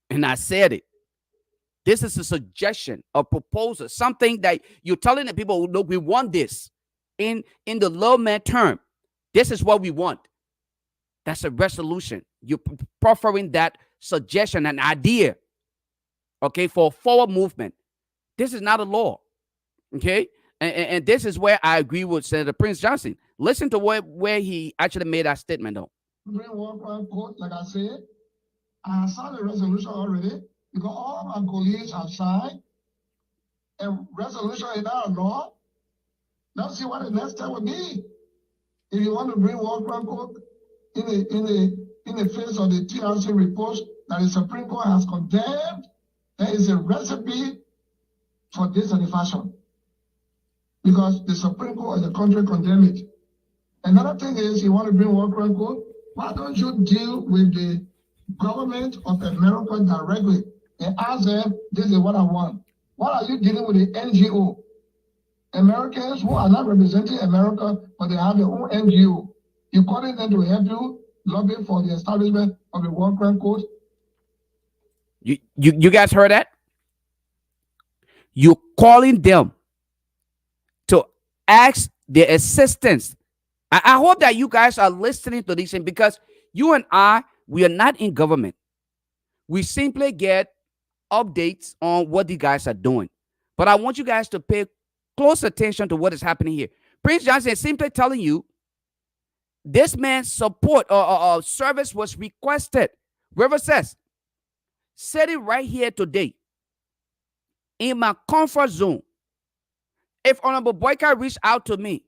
And I said it. This is a suggestion, a proposal, something that you're telling the people, look, we want this in the lawman term. This is what we want. That's a resolution. You're proffering that suggestion, an idea, okay, for forward movement. This is not a law, okay? And this is where I agree with Senator Prince Johnson. Listen to where he actually made that statement, though. Like I said, I have signed a resolution already because all my colleagues have signed a resolution in our law. Let's see what the next step would be. If you want to bring war crime court in the face of the TRC report that the Supreme Court has condemned, there is a recipe for dissatisfaction. Because the Supreme Court of the country condemned it. Another thing is, you want to bring war crime court, why don't you deal with the government of America directly and ask them, this is what I want. Why are you dealing with the NGO? Americans who are not representing America, but they have their own NGO. You're calling them to help you lobby for the establishment of the war crime court. You guys heard that? You're calling them to ask their assistance. I hope that you guys are listening to this thing, because you and I, we are not in government. We simply get updates on what the guys are doing. But I want you guys to pay close attention to what is happening here. Prince Johnson is simply telling you this man's support or service was requested. River says, sitting right here today in my comfort zone, if Honorable Boyka reached out to me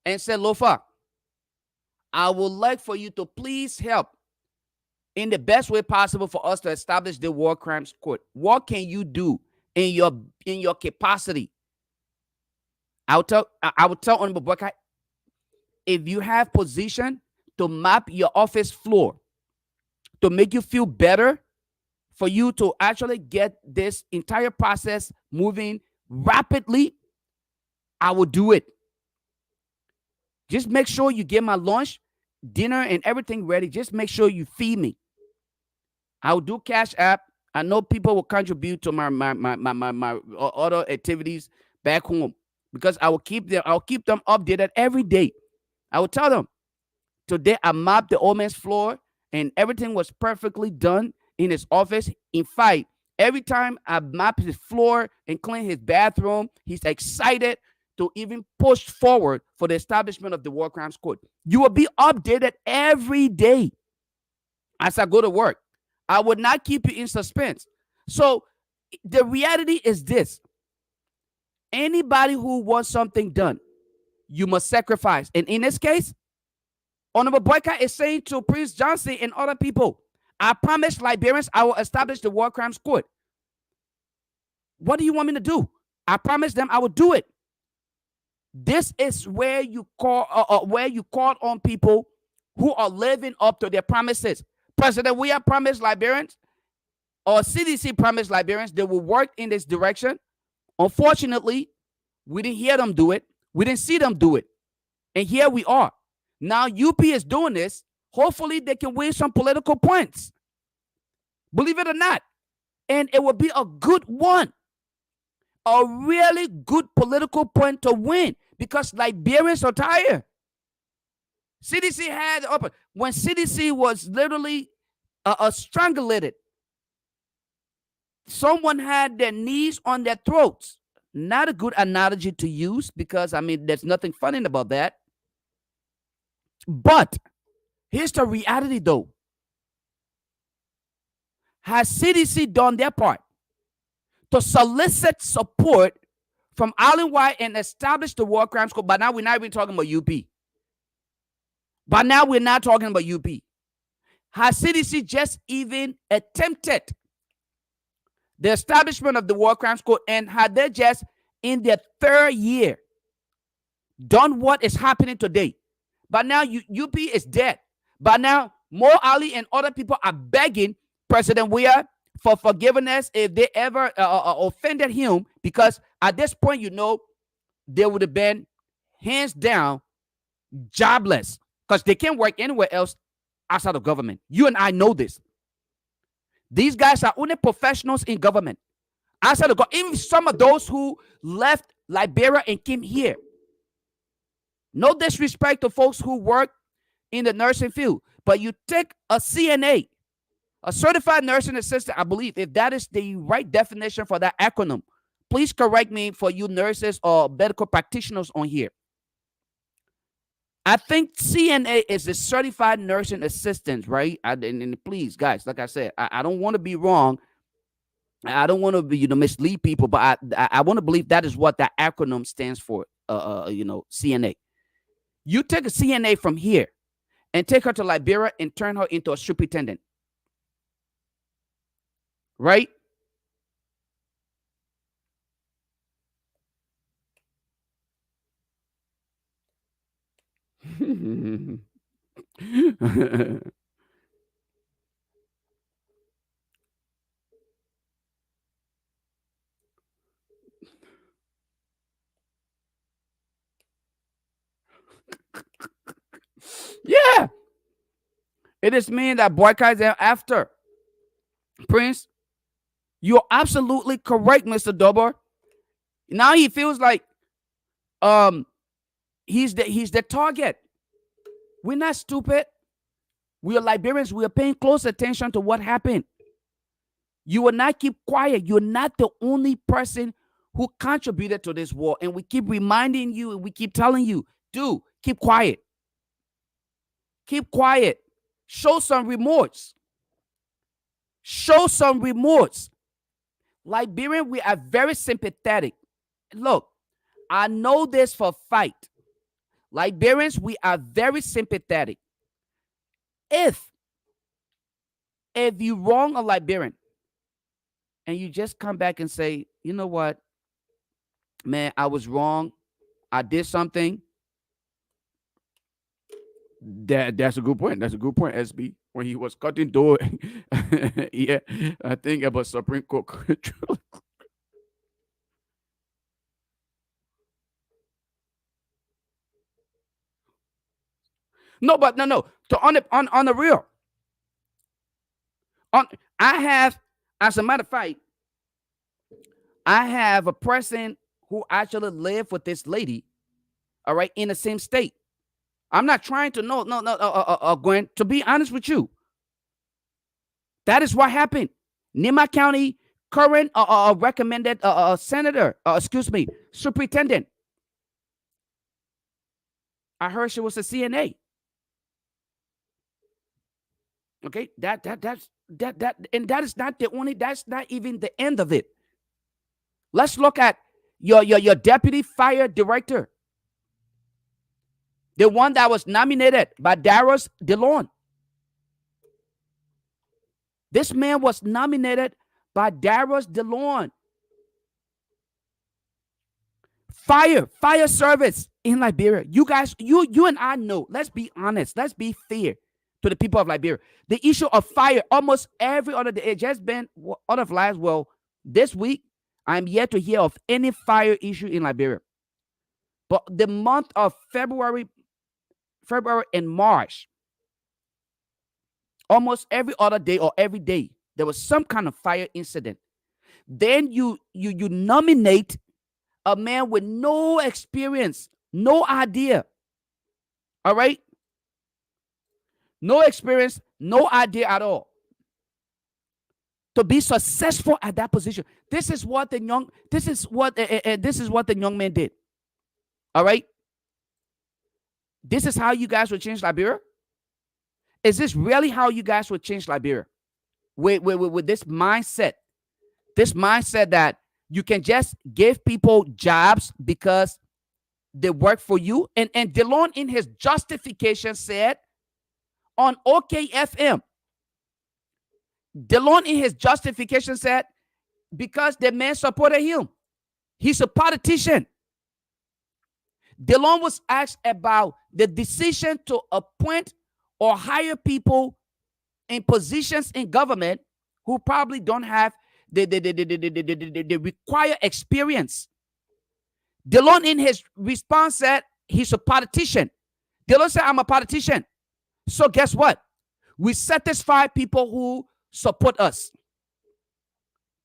and said, Lofa, I would like for you to please help in the best way possible for us to establish the war crimes court. What can you do in your capacity? I would tell Honorable Boyka, if you have position to map your office floor to make you feel better, for you to actually get this entire process moving rapidly, I will do it. Just make sure you get my lunch. dinner and everything ready. Just make sure you feed me. I'll do Cash App. I know people will contribute to my other activities back home because I'll keep them updated every day. I will tell them today I mopped the old man's floor and everything was perfectly done in his office. In fact, every time I mop his floor and clean his bathroom, he's excited to even push forward for the establishment of the War Crimes Court. You will be updated every day as I go to work. I would not keep you in suspense. So the reality is this. Anybody who wants something done, you must sacrifice. And in this case, Honorable Boycott is saying to Prince Johnson and other people, I promise Liberians I will establish the War Crimes Court. What do you want me to do? I promise them I will do it. This is where you call on people who are living up to their promises. President, we have promised Liberians, or CDC promised Liberians, they will work in this direction. Unfortunately, we didn't hear them do it. We didn't see them do it. And here we are. Now UP is doing this. Hopefully they can win some political points. Believe it or not. And it will be a good one. A really good political point to win because Liberians are tired. CDC had when CDC was literally strangulated. Someone had their knees on their throats. Not a good analogy to use because, I mean, there's nothing funny about that. But here's the reality, though. Has CDC done their part to solicit support from Island Wide and establish the War Crimes Court? But now we're not even talking about UP. But now we're not talking about UP. Has CDC just even attempted the establishment of the War Crimes Court, and had they just in their third year done what is happening today? But now UP is dead. But now Mo Ali and other people are begging President Weah for forgiveness if they ever offended him, because at this point, you know, they would have been hands down jobless because they can't work anywhere else outside of government. You and I know this. These guys are only professionals in government. Outside of government, even some of those who left Liberia and came here. No disrespect to folks who work in the nursing field, but you take a CNA, a certified nursing assistant, I believe, if that is the right definition for that acronym. Please correct me for you nurses or medical practitioners on here. I think CNA is a certified nursing assistant, right? And please, guys, like I said, I don't want to be wrong. I don't want to be, mislead people, but I want to believe that is what that acronym stands for, CNA. You take a CNA from here and take her to Liberia and turn her into a superintendent. Right? Yeah. It is me that boycotts them after. Prince, you're absolutely correct, Mr. Dober. Now he feels like he's the target. We're not stupid. We are Liberians. We are paying close attention to what happened. You will not keep quiet. You're not the only person who contributed to this war. And we keep reminding you and we keep telling you, dude, keep quiet. Keep quiet. Show some remorse. Show some remorse. Liberian, we are very sympathetic. Look, I know this for a fact. Liberians, we are very sympathetic. If you wrong a Liberian and you just come back and say, you know what, man, I was wrong. I did something. That's a good point. That's a good point, SB. When he was cutting door, yeah, I think about Supreme Court control. No, but no. On the real. I have, as a matter of fact, I have a person who actually lived with this lady, all right, in the same state. I'm not trying to Gwen, to be honest with you. That is what happened. Nima County current recommended senator, superintendent. I heard she was a CNA. Okay, and that is not the only. That's not even the end of it. Let's look at your deputy fire director, the one that was nominated by Darius DeLon. This man was nominated by Darius DeLon. Fire service in Liberia. You guys, you and I know. Let's be honest. Let's be fair to the people of Liberia. The issue of fire, almost every other day, it just been other lives. Well, this week, I'm yet to hear of any fire issue in Liberia. But the month of February and March, almost every other day or every day, there was some kind of fire incident. Then you nominate a man with no experience, no idea. All right? No experience, no idea at all. To be successful at that position. This is what the young man did. All right? This is how you guys will change Liberia? Is this really how you guys will change Liberia? With this mindset? This mindset that you can just give people jobs because they work for you? And DeLon, in his justification, said on OKFM, DeLon, in his justification, said because the man supported him. He's a politician. DeLon was asked about the decision to appoint or hire people in positions in government who probably don't have the required experience. DeLon, in his response, said he's a politician. DeLon said, I'm a politician. So guess what? We satisfy people who support us.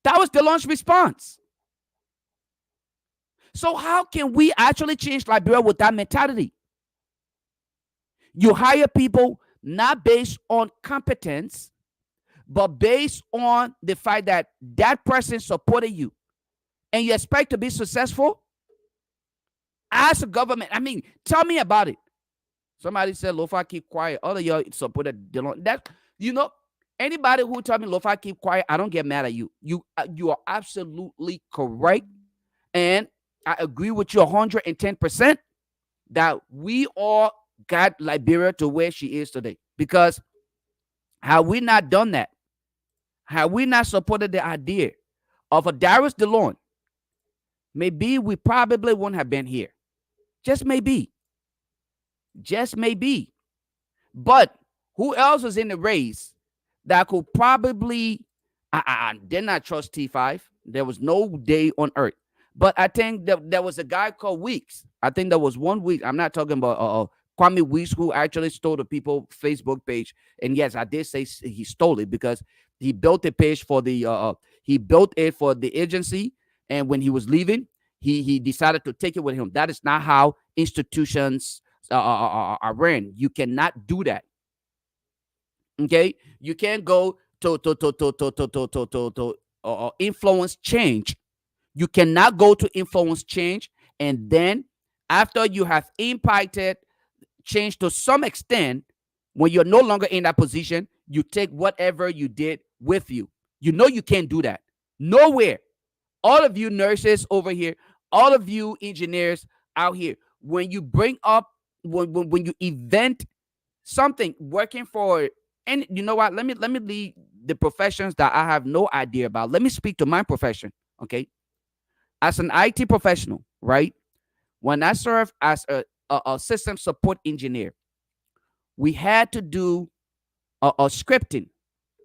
That was DeLon's response. So how can we actually change Liberia with that mentality? You hire people not based on competence, but based on the fact that that person supported you, and you expect to be successful as a government. I mean, tell me about it. Somebody said, Lofa, keep quiet. All of y'all supported DeLon. That, anybody who tell me, Lofa, keep quiet, I don't get mad at you. You are absolutely correct. And I agree with you 110% that we all got Liberia to where she is today. Because had we not done that, had we not supported the idea of a Darius DeLon, maybe we probably wouldn't have been here. Just maybe. Just maybe. But who else was in the race that could probably, I did not trust T5. There was no day on earth. But I think that there was a guy called Weeks. I think there was 1 week. I'm not talking about Kwame Weeks, who actually stole the people Facebook page. And yes, I did say he stole it because he built a page for the he built it for the agency. And when he was leaving, he decided to take it with him. That is not how institutions are ran. You cannot do that. Okay, you can't go to influence change. You cannot go to influence change, and then after you have impacted change to some extent, when you're no longer in that position, you take whatever you did with you. You know you can't do that. Nowhere. All of you nurses over here, all of you engineers out here, when you bring up, when you invent something working for, and you know what? Let me leave the professions that I have no idea about. Let me speak to my profession, okay? As an IT professional, right? When I served as a system support engineer, we had to do a scripting.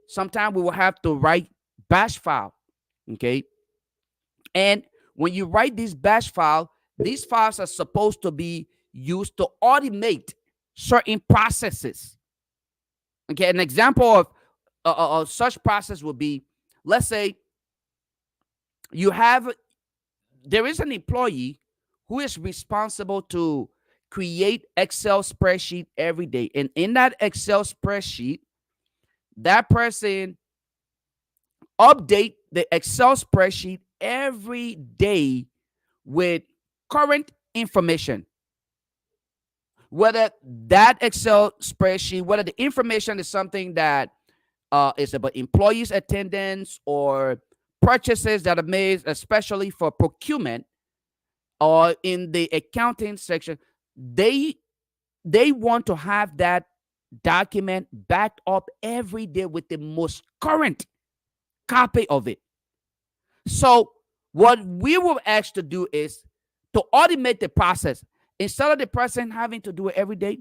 Sometimes we will have to write bash file, okay? And when you write this bash file, these files are supposed to be used to automate certain processes. Okay, an example of such process would be, let's say there is an employee who is responsible to create Excel spreadsheet every day. And in that Excel spreadsheet, that person update the Excel spreadsheet every day with current information. Whether that Excel spreadsheet, whether the information is something that is about employees' attendance or purchases that are made, especially for procurement or in the accounting section, they want to have that document backed up every day with the most current copy of it. So what we were asked to do is to automate the process. Instead of the person having to do it every day,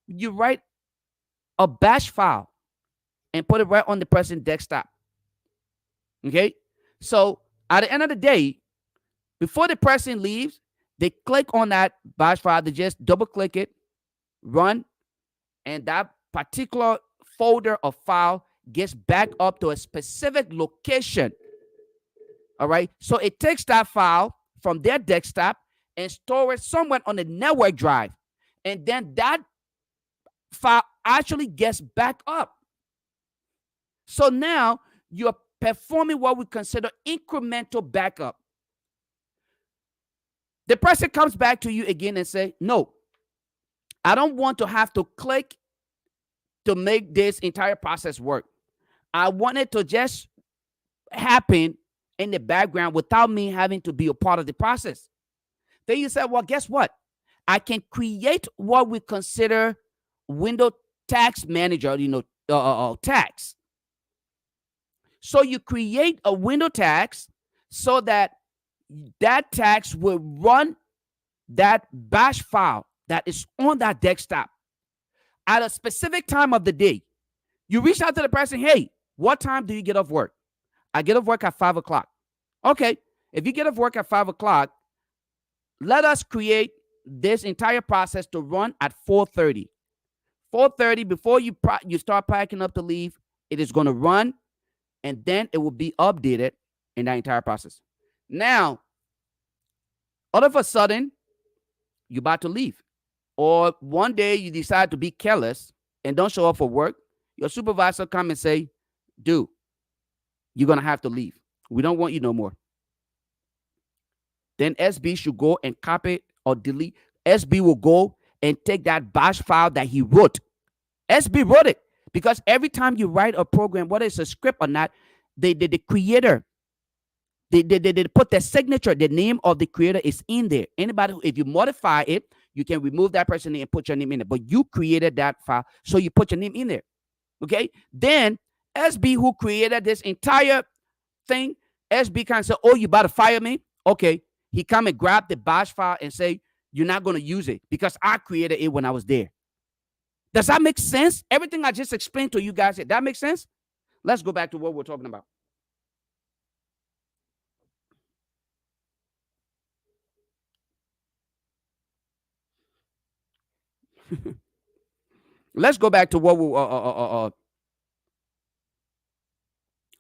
you write a batch file and put it right on the person's desktop. Okay? So at the end of the day, before the person leaves, they click on that batch file, they just double click it, run, and that particular folder or file gets back up to a specific location. All right. So it takes that file from their desktop and store it somewhere on the network drive. And then that file actually gets back up. So now you're performing what we consider incremental backup. The person comes back to you again and say, no, I don't want to have to click to make this entire process work. I want it to just happen in the background without me having to be a part of the process. Then you say, well, guess what? I can create what we consider window tax manager, tax. So you create a window tax so that that tax will run that bash file that is on that desktop at a specific time of the day. You reach out to the person, hey, what time do you get off work? I get off work at 5 o'clock. Okay, if you get off work at 5 o'clock, let us create this entire process to run at 4:30. 4:30, before you start packing up to leave, it is going to run, and then it will be updated in that entire process. Now, all of a sudden, you're about to leave. Or one day you decide to be careless and don't show up for work. Your supervisor come and say, dude, you're going to have to leave. We don't want you no more. Then SB should go and copy or delete. SB will go and take that bash file that he wrote. SB wrote it because every time you write a program, whether it's a script or not, the creator, they put their signature, the name of the creator is in there. Anybody, if you modify it, you can remove that person and put your name in it. But you created that file, so you put your name in there. Okay? Then SB, who created this entire thing, SB can say, oh, you about to fire me? Okay. He come and grab the bash file and say, you're not going to use it because I created it when I was there. Does that make sense? Everything I just explained to you guys, that makes sense? Let's go back to what we're talking about. Let's go back to what we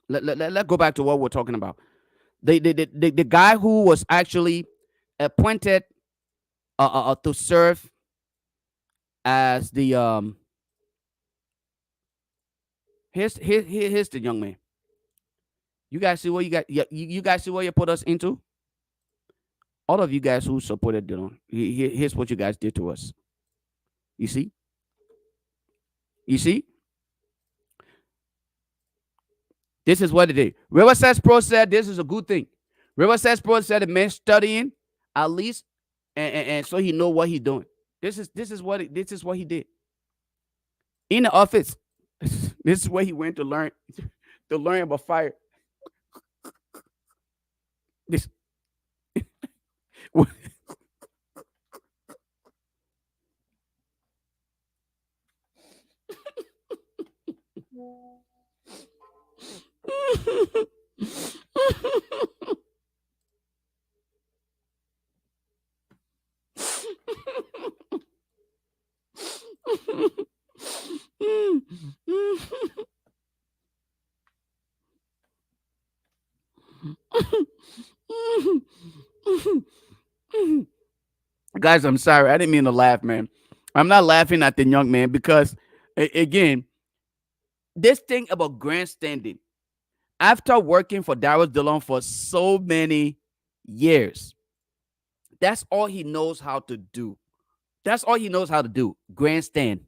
let's go back to what we're talking about. The guy who was actually appointed to serve as the here's the young man. You guys see what you got? You guys see what you put us into? All of you guys who supported Dylan, here's what you guys did to us. You see? You see? This is what it is. Riverside Pro said this is a good thing. Riverside Pro said the man studying at least, and so he know what he's doing. This is what he did in the office. This is where he went to learn about fire. This. Guys, I'm sorry. I didn't mean to laugh, man. I'm not laughing at the young man because, again, this thing about grandstanding. After working for Darius Dillon for so many years, that's all he knows how to do. That's all he knows how to do. Grandstand.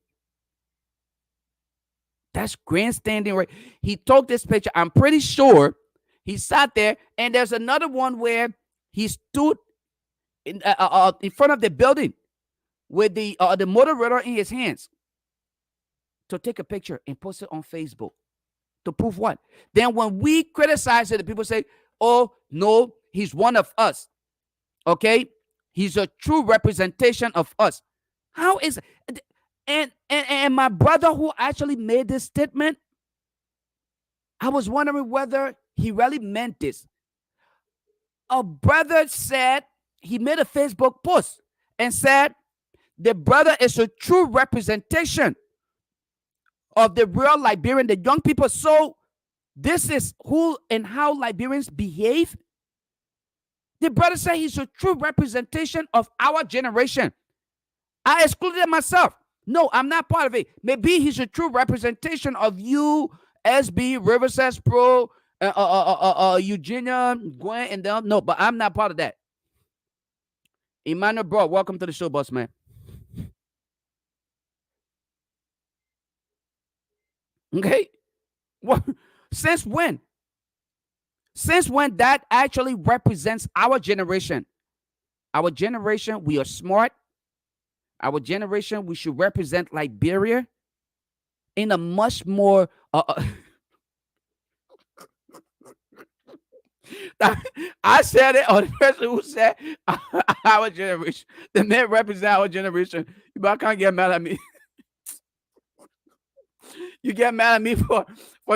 That's grandstanding, right? He took this picture. I'm pretty sure he sat there, and there's another one where he stood in front of the building with the motor in his hands to take a picture and post it on Facebook to prove what? Then when we criticize it, the people say, "Oh no, he's one of us." Okay, he's a true representation of us. How is it? And my brother who actually made this statement, I was wondering whether he really meant this. A brother said he made a Facebook post and said the brother is a true representation of the real Liberian, the young people. So this is who and how Liberians behave. The brother said he's a true representation of our generation. I excluded myself. No, I'm not part of it. Maybe he's a true representation of you, SB, Riverside Pro, Eugenia, Gwen, and them. No, but I'm not part of that. Emmanuel, bro, welcome to the show, boss man. Okay, what? Since when? Since when that actually represents our generation? Our generation, we are smart. Our generation, we should represent Liberia in a much more. I said it, or the person who said our generation, the men represent our generation. But I can't get mad at me. You get mad at me for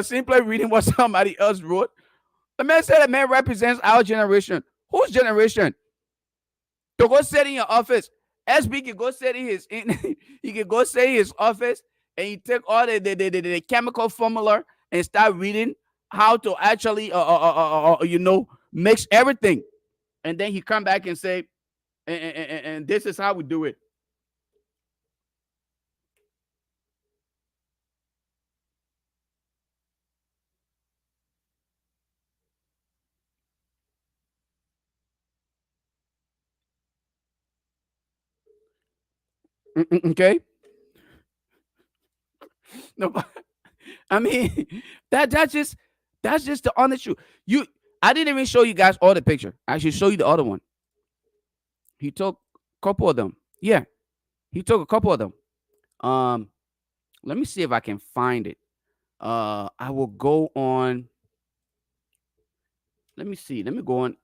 simply reading what somebody else wrote. The man said the man represents our generation. Whose generation? To go sit in your office. SB can go sit in he can go sit in his office and he take all the chemical formula and start reading how to actually mix everything. And then he come back and say, and this is how we do it. Okay. No, I mean that's just the honest truth. I didn't even show you guys all the picture. I should show you the other one. He took a couple of them. Yeah, he took a couple of them. Let me see if I can find it. I will go on. Let me see. Let me go on.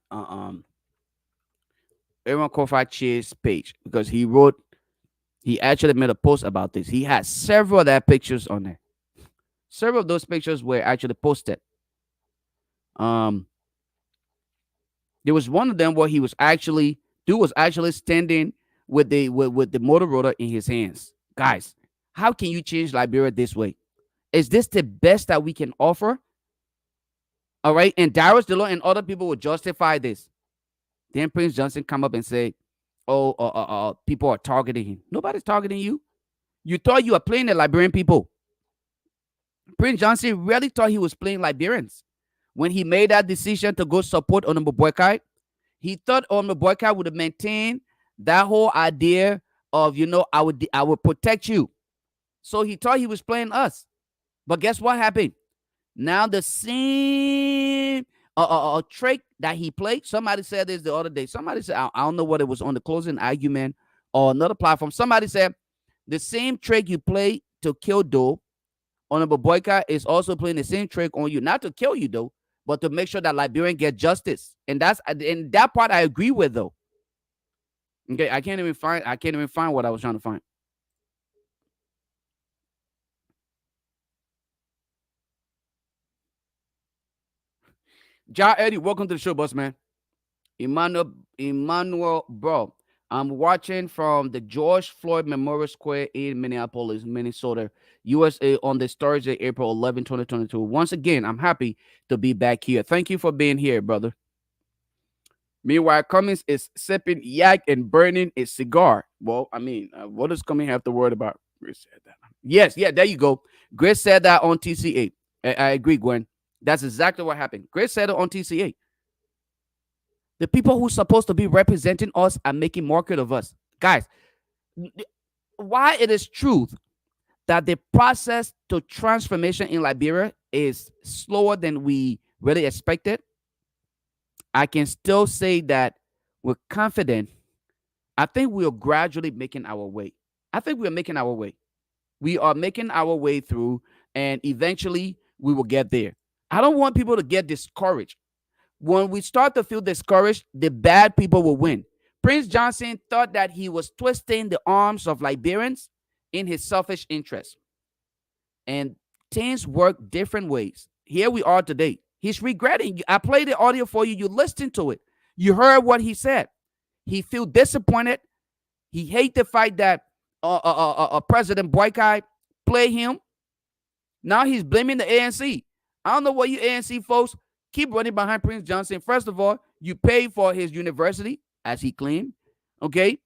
Aaron Kofi Chase page because he actually made a post about this. He had several of that pictures on there. Several of those pictures were actually posted. There was one of them where dude was actually standing with the motor rotor in his hands. Guys, how can you change Liberia this way? Is this the best that we can offer? All right, and Darius Dillon and other people would justify this. Then Prince Johnson come up and say, "Oh, people are targeting him." Nobody's targeting you. You thought you were playing the Liberian people. Prince Johnson really thought he was playing Liberians when he made that decision to go support Honorable Boycott. He thought Honorable Boycott would have maintained that whole idea of I would protect you. So he thought he was playing us. But guess what happened? Now the same trick that he played. Somebody said this the other day. Somebody said, I don't know what it was on the closing argument or another platform. Somebody said the same trick you play to kill Doe, Honorable Boycott is also playing the same trick on you, not to kill you though, but to make sure that Liberian get justice. And that part I agree with though. Okay, I can't even find what I was trying to find. Ja Eddie, welcome to the show, boss man. Emmanuel, bro. I'm watching from the George Floyd Memorial Square in Minneapolis, Minnesota, USA on this Thursday, April 11, 2022. Once again, I'm happy to be back here. Thank you for being here, brother. Meanwhile, Cummings is sipping yak and burning a cigar. Well, I mean, what does Cummings have to worry about? Grace said that. Yes, yeah, there you go. Grace said that on TCA. I agree, Gwen. That's exactly what happened. Grace said it on TCA. The people who's supposed to be representing us are making market of us. Guys, why it is truth that the process to transformation in Liberia is slower than we really expected, I can still say that we're confident. I think we are gradually making our way. I think we are making our way. We are making our way through, and eventually we will get there. I don't want people to get discouraged. When we start to feel discouraged, the bad people will win. Prince Johnson thought that he was twisting the arms of Liberians in his selfish interest. And things work different ways. Here we are today. He's regretting. I played the audio for you. You listened to it. You heard what he said. He feel disappointed. He hate the fact that President Boycott play him. Now he's blaming the ANC. I don't know what you ANC folks keep running behind Prince Johnson. First of all, you pay for his university, as he claimed, okay?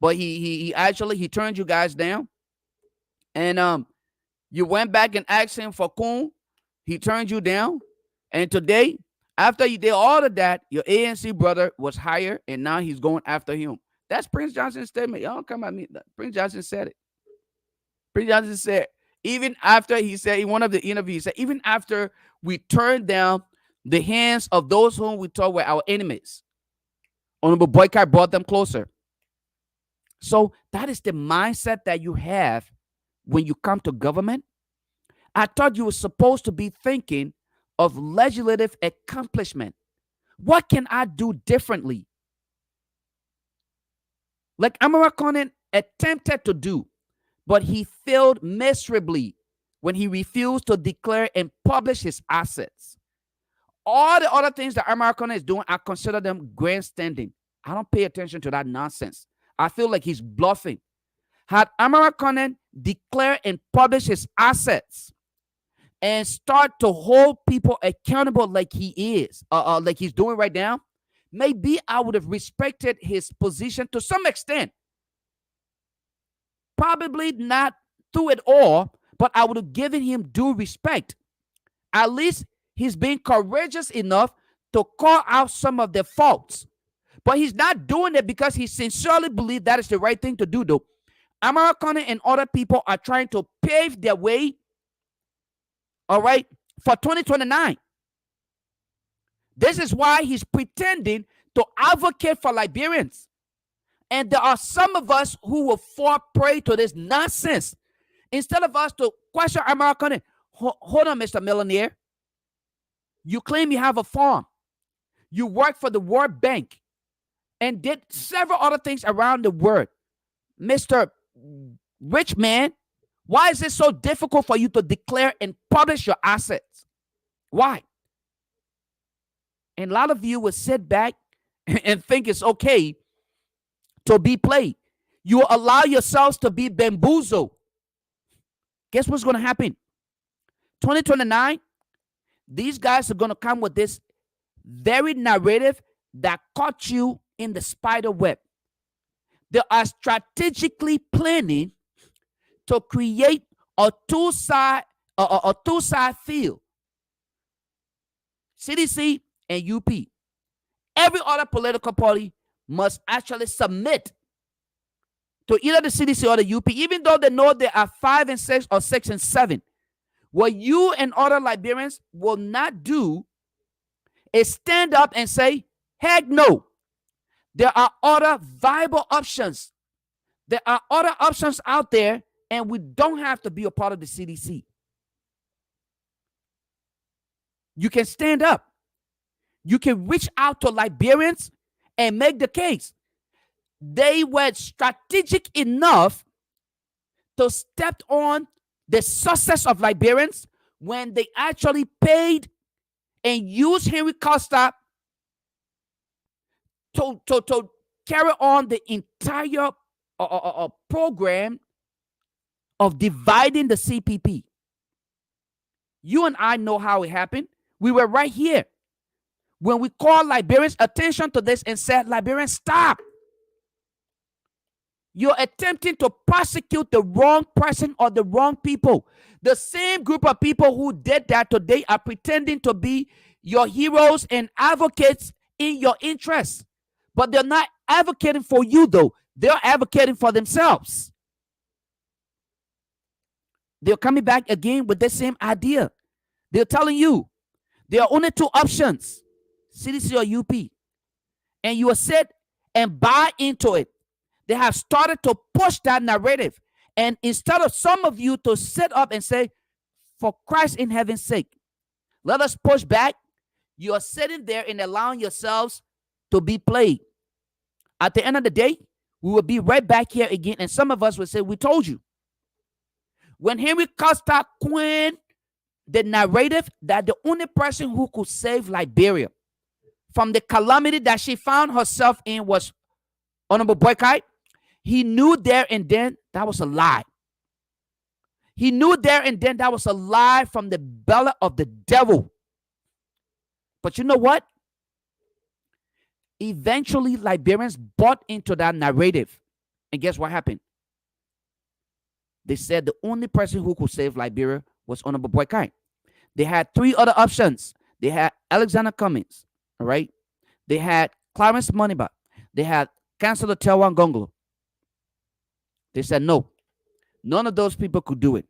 But he actually he turned you guys down, and you went back and asked him for coon. He turned you down, and today, after you did all of that, your ANC brother was hired, and now he's going after him. That's Prince Johnson's statement. Y'all come at me. Prince Johnson said it. Prince Johnson said, even after he said in one of the interviews, he said, even after we turned down the hands of those whom we thought were our enemies, Honorable Boycott brought them closer. So that is the mindset that you have when you come to government. I thought you were supposed to be thinking of legislative accomplishment. What can I do differently? Like Amara Conan attempted to do, but he failed miserably when he refused to declare and publish his assets. All the other things that Amara Conan is doing, I consider them grandstanding. I don't pay attention to that nonsense. I feel like he's bluffing. Had Amara Conan declare and publish his assets and start to hold people accountable like he is, like he's doing right now, maybe I would have respected his position to some extent. Probably not through it all, but I would have given him due respect. At least he's being courageous enough to call out some of the faults. But he's not doing it because he sincerely believes that is the right thing to do, though. Amara Conan and other people are trying to pave their way, all right, for 2029. This is why he's pretending to advocate for Liberians. And there are some of us who will fall prey to this nonsense. Instead of us to question Amara Conan, hold on, Mr. Millionaire. You claim you have a farm. You work for the World Bank and did several other things around the world. Mr. Rich Man, why is it so difficult for you to declare and publish your assets? Why? And a lot of you will sit back and think it's okay to be played. You will allow yourselves to be bamboozled. Guess what's going to happen? 2029, these guys are going to come with this very narrative that caught you in the spider web. They are strategically planning to create a two-side field. CDC and UP. Every other political party must actually submit to either the CDC or the UP, even though they know there are 5 and 6 or 6 and 7. What you and other Liberians will not do is stand up and say, heck no. There are other viable options. There are other options out there, and we don't have to be a part of the CDC. You can stand up. You can reach out to Liberians and make the case. They were strategic enough to step on the success of Liberians when they actually paid and used Henry Costa to carry on the entire program of dividing the CPP. You and I know how it happened. We were right here when we called Liberians' attention to this and said, Liberians, stop. You're attempting to prosecute the wrong person or the wrong people. The same group of people who did that today are pretending to be your heroes and advocates in your interests. But they're not advocating for you, though. They're advocating for themselves. They're coming back again with the same idea. They're telling you there are only two options, CDC or UP. And you will sit and buy into it. They have started to push that narrative. And instead of some of you to sit up and say, for Christ in heaven's sake, let us push back, you are sitting there and allowing yourselves to be played. At the end of the day, we will be right back here again. And some of us will say, we told you. When Henry Costa coined the narrative that the only person who could save Liberia from the calamity that she found herself in was Honorable Boycott, he knew there and then that was a lie. He knew there and then that was a lie from the belly of the devil. But you know what? Eventually, Liberians bought into that narrative. And guess what happened? They said the only person who could save Liberia was Honorable Boycott. They had three other options. They had Alexander Cummings, all right? They had Clarence Moneyba. They had Councilor Telwan Gongolo. They said no. None of those people could do it.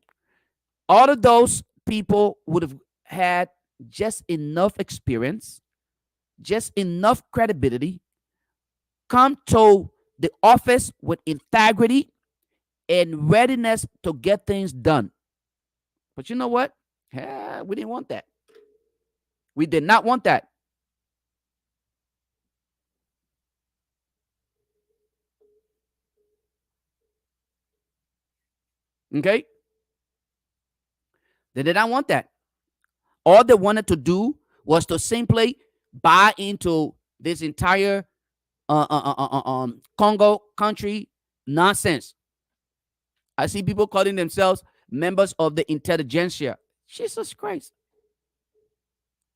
All of those people would have had just enough experience, just enough credibility, come to the office with integrity and readiness to get things done. But you know what? We didn't want that. We did not want that. Okay? They did not want that. All they wanted to do was to simply buy into this entire Congo country nonsense. I see people calling themselves members of the intelligentsia. Jesus Christ.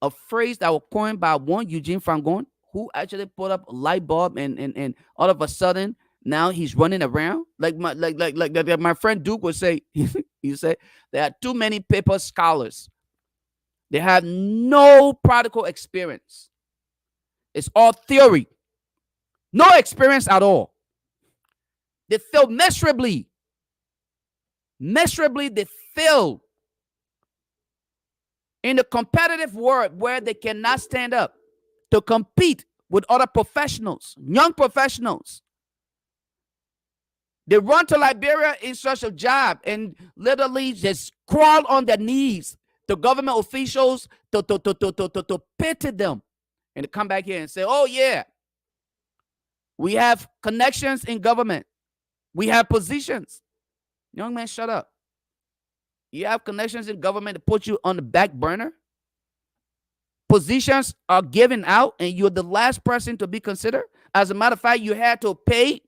A phrase that was coined by one Eugene Fangon, who actually put up a light bulb and all of a sudden now he's running around. Like my friend Duke would say, he said there are too many paper scholars. They have no practical experience. It's all theory. No experience at all. They fail miserably. Miserably, they fail in the competitive world where they cannot stand up to compete with other professionals, young professionals. They run to Liberia in search of job and literally just crawl on their knees to government officials to pity them and to come back here and say, oh yeah, we have connections in government. We have positions. Young man, shut up. You have connections in government to put you on the back burner. Positions are given out and you're the last person to be considered. As a matter of fact, you had to pay.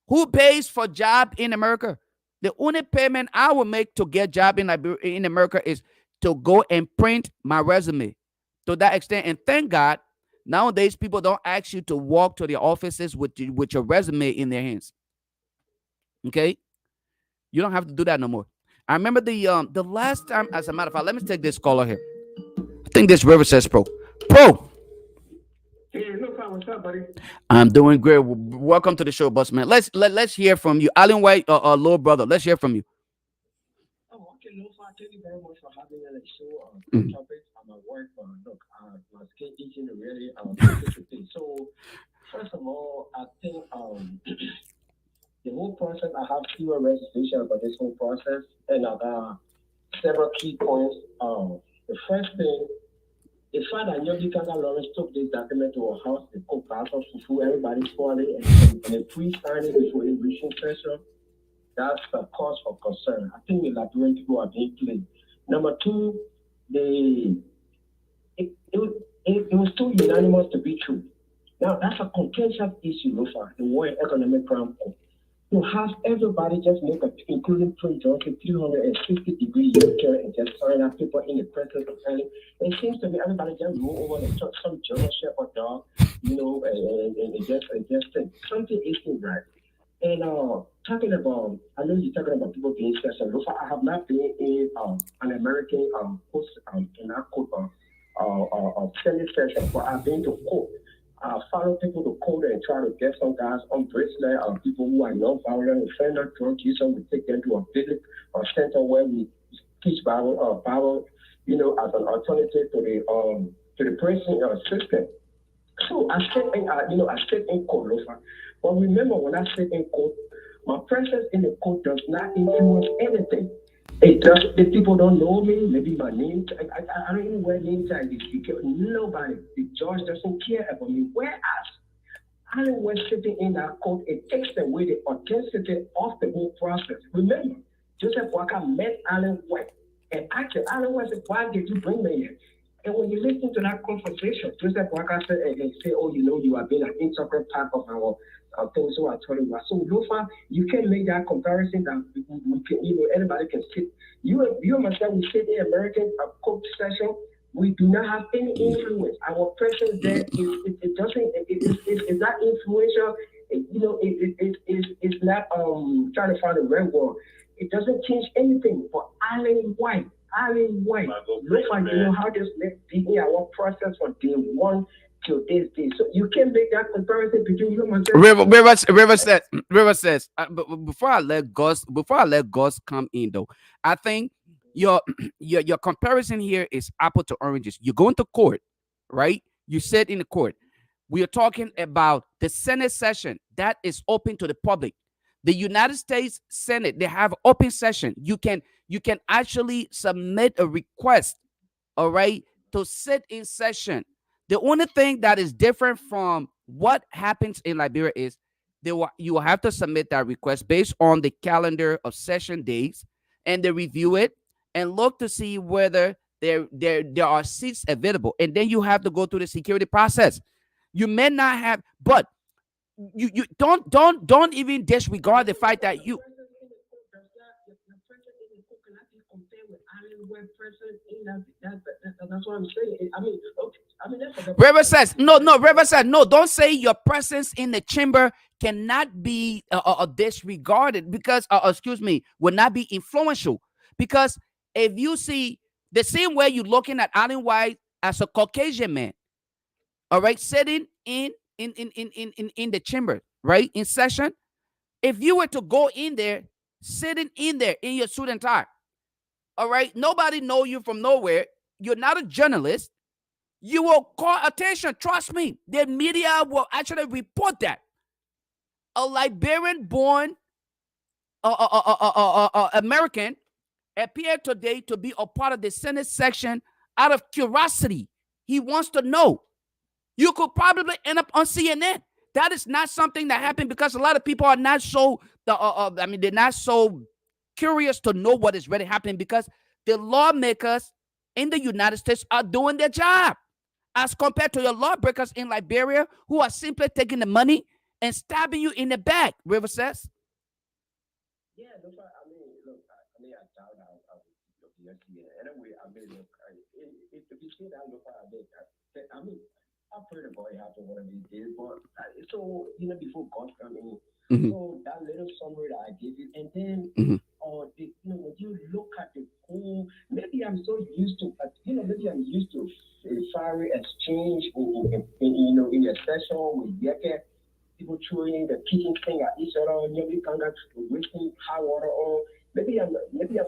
Who pays for job in America? The only payment I will make to get job in America is to go and print my resume to that extent. And thank God, nowadays people don't ask you to walk to their offices with your resume in their hands. Okay? You don't have to do that no more. I remember the last time, as a matter of fact, let me take this caller here. I think this River says Pro. Hey, look, what's up, buddy? I'm doing great. Welcome to the show, boss man. Let's hear from you, Allen White, little brother. Let's hear from you. Oh, okay, no, thank you very much for having me on the show. Topics I'm at work, but look, my skin itching really So, first of all, I think the whole process, I have fewer reservations about this whole process, and I got several key points. The first thing, the fact that Yogi Kanga Lawrence took this document to her house, they cooked part of fufu, everybody's falling, and they pre-signed it before it reaching session, that's a cause for concern. I think the Liberian people are being played. Number two, it was too unanimous to be true. Now that's a contentious issue, Lufa, the World Economic Forum. To have everybody just make a, including Prince George, 360-degree U-turn and just sign up people in the presence of family. It seems to me everybody just roll over and touch some German Shepherd dog, and just think something isn't right. And talking about, I know you're talking about people being special. Look, I have not been in an American post in our court Senate session, but I've been to court. Follow people to court and try to get some guys on bracelet people who are non-violent offender, drug users. We take them to a village or center where we teach Bible, as an alternative to the prison system. So I sit in court, Lofa. But remember, when I sit in court, my presence in the court does not influence anything. It does. If people don't know me, maybe my name. I don't even wear name tags. Nobody. The judge doesn't care about me. Whereas Alan West sitting in that court, it takes away the authenticity of the whole process. Remember, Joseph Walker met Alan West and actually Alan West said, "Why did you bring me here?" And when you listen to that conversation, Joseph Walker said, and say, "Oh, you have been an integral part of our things." So I told him, so Lofa, you can make that comparison that we can, anybody can sit. You and myself, we sit in American court session. We do not have any influence. Our presence there it's not influential. It's not trying to find a red word. It doesn't change anything. For Alan White, look like how this being our process from day one till this day. So you can make that comparison between you and myself. River says, but before I let Gus come in though, I think your comparison here is apple to oranges. You go into court, right? You sit in the court. We are talking about the Senate session that is open to the public. The United States Senate, they have open session. You can actually submit a request, all right, to sit in session. The only thing that is different from what happens in Liberia is you will have to submit that request based on the calendar of session days, and they review it and look to see whether there are seats available, and then you have to go through the security process. You may not have, but you don't even disregard the fact that you. That's what I'm saying. River says no. River says no. Don't say your presence in the chamber cannot be disregarded because, will not be influential. Because if you see the same way you're looking at Alan White as a Caucasian man, all right, sitting in the chamber, right, in session. If you were to go in there, sitting in there in your suit and tie, all right, nobody know you from nowhere. You're not a journalist. You will call attention. Trust me. The media will actually report that. A Liberian-born American appeared today to be a part of the Senate section out of curiosity. He wants to know. You could probably end up on CNN. That is not something that happened because a lot of people are not so, they're not so curious to know what is really happening because the lawmakers in the United States are doing their job as compared to your lawbreakers in Liberia who are simply taking the money and stabbing you in the back, River says. Yeah, look, I doubt I'll be anyway. If you see that, look, I've heard about it happen one of these days, but so before God come in, so that little summary that I gave you, and then when you look at the whole, maybe I'm so used to, maybe I'm used to fiery exchange in a session with Yeke, people throwing the kitchen thing at each other, maybe kind of wasting hot water on. Maybe I'm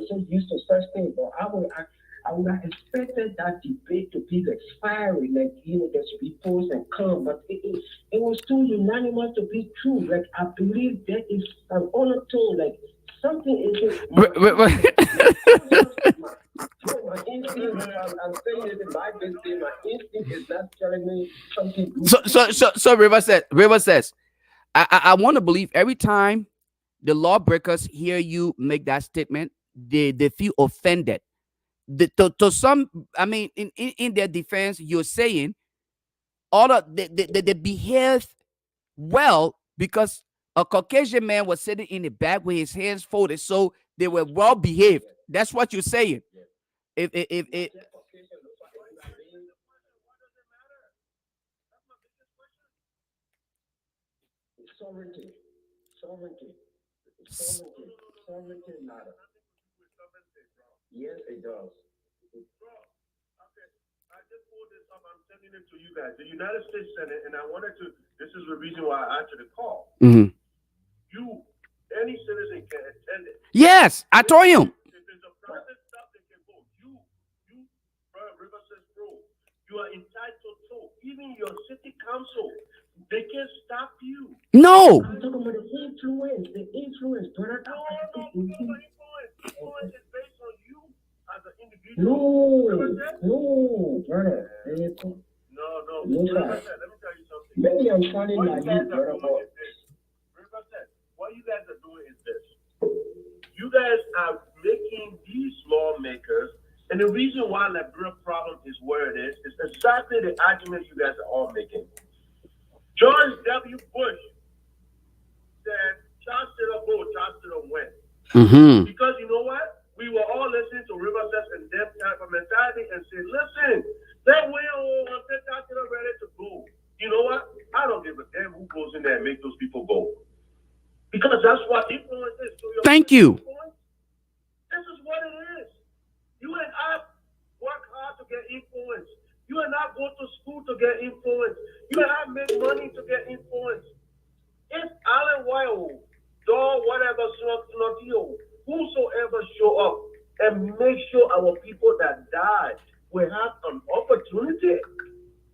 so used to such things, but I would have expected that debate to be like fiery, like there should be pros and cons, but it was too unanimous to be true. Like I believe there is an undertone, like something is. My instinct, I'm saying it in my business. My instinct is not telling me something. So River says, I want to believe every time the lawbreakers hear you make that statement, they feel offended. To some, in their defense, you're saying all of they behave well because a Caucasian man was sitting in the back with his hands folded, so they were well behaved. That's what you're saying. If Sovereignty. Sovereignty matter. Yes, it does. I just pulled this up. I'm sending it to you guys. The United States Senate, and I wanted to. This is the reason why I answered the call. Mhm. You, any citizen can attend it. Yes, I told him. If it's a private stuff, they can vote. You, River says bro, you are entitled to. Even your city council, they can stop you. No. I'm talking about the influence, brother. Influence is based on you as an individual. No, brother. No. No, River sir. said, let me tell you something. Maybe I'm sounding What like you guys you, are brother. doing is this. River said, what you guys are doing is this. You guys are making these lawmakers, and the reason why Liberia problem is where it is exactly the argument you guys are all making. George W. Bush said, Charles Taylor win. Mm-hmm. Because you know what? We were all listening to River says and them type of mentality and said, listen, that way Charles Taylor ready to go. You know what? I don't give a damn who goes in there and make those people go. Because that's what influence is. So Thank you. This is what it is. You and I work hard to get influence. You and I go to school to get influence. You and I make money to get influence. If Alan Wild, Dog, whatever, Snotio, whosoever show up and make sure our people that die will have an opportunity,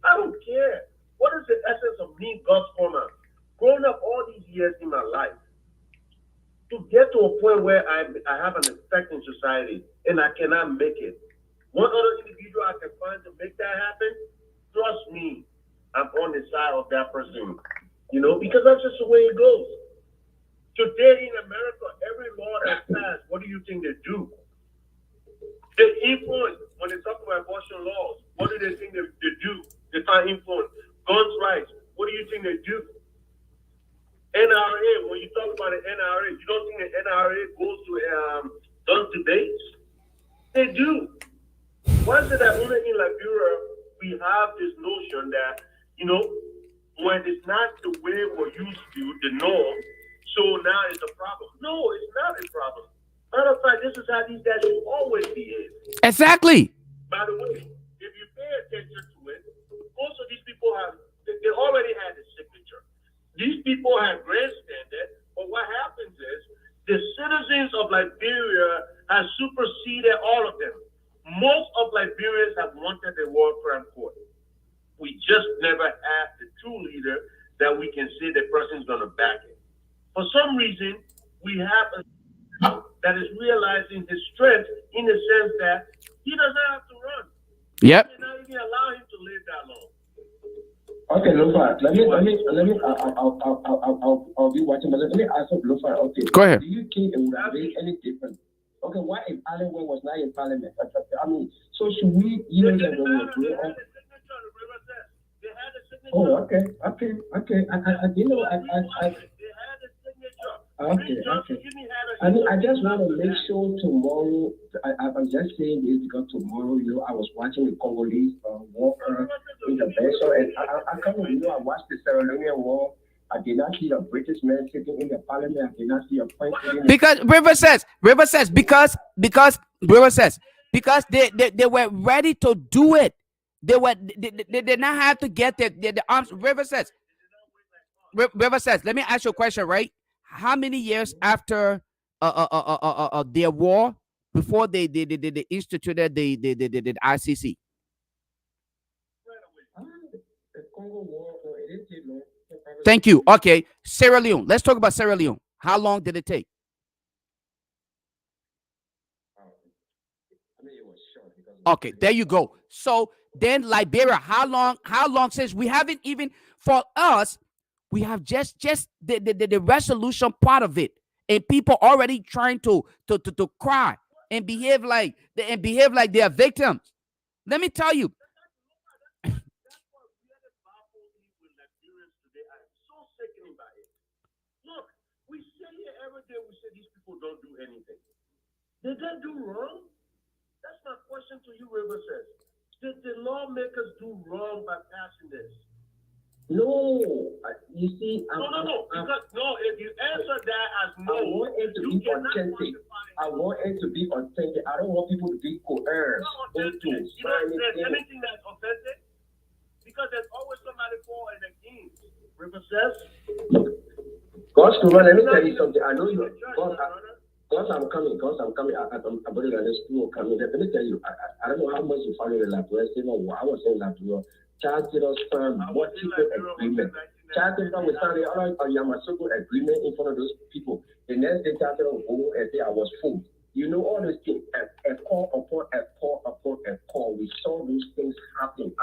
I don't care. What is the essence of me, God's farmer, growing up all these years in my life? To get to a point where I have an effect in society and I cannot make it. One other individual I can find to make that happen, trust me, I'm on the side of that person. You know, because that's just the way it goes. Today in America, every law that's passed, what do you think they do? They influence. When they talk about abortion laws, what do they think they do? They find influence. Guns rights, what do you think they do? NRA, when you talk about the NRA, you don't think the NRA goes to those debates? They do. Why is it that only in Liberia we have this notion that, you know, when it's not the way we're used to, the norm, so now it's a problem? No, it's not a problem. Matter of fact, this is how these guys should always behave. Exactly. By the way, if you pay attention to it, most of these people they already had the signature. These people have grandstanded, but what happens is the citizens of Liberia have superseded all of them. Most of Liberians have wanted the World Crime Court. We just never had the true leader that we can say the person's going to back it. For some reason, we have a that is realizing his strength in the sense that he doesn't have to run. Yep. They're not even allow him to live that long. Okay, Lofa, let me, I'll be watching, but let me ask you, Lofa, okay. Go ahead. Do you think it would have made any difference? Okay, why if Alan Wayne was not in parliament? I mean, so should we, you know, that we were doing Oh, okay. I mean, I just want to make sure tomorrow. I'm just saying this because tomorrow, you know, I was watching the Congolese war in the vessel, and I kind of, you know, I watched the Sierra Leonean war. I did not see a British man sitting in the parliament. I did not see a French sitting. Because River says because they were ready to do it. They did not have to get the arms. River says, let me ask you a question, right? How many years after their war before they instituted the ICC? The Congo war, it didn't take long. Thank you. Okay, Sierra Leone. Let's talk about Sierra Leone. How long did it take? I mean, it was short because. Okay, there you go. So then Liberia, how long since we haven't even, for us, we have just the resolution part of it, and people already trying to cry and behave like they are victims. Let me tell you. Liberians today, I am so sickened by it. Look, we sit here every day, we say these people don't do anything. Did they do wrong? That's my question to you, River says. Did the lawmakers do wrong by passing this? No, you see, if you answer that as no, I want it to be authentic. I want it to be authentic. I don't want people to be coerced into signing anything that's authentic, because there's always somebody for and against. River says. God's to run. Let me tell you something. I know you. Because I'm coming. I'm going to the school coming. Let me tell you. I don't know how much you follow the Liberia. I was in Liberia. Child Taylor signed multiple agreement. Child Taylor was signing a Yamasoko agreement in front of those people. The next day, Child Taylor will go and say I was fooled. You know all those things. A call upon a call. We saw those things happen.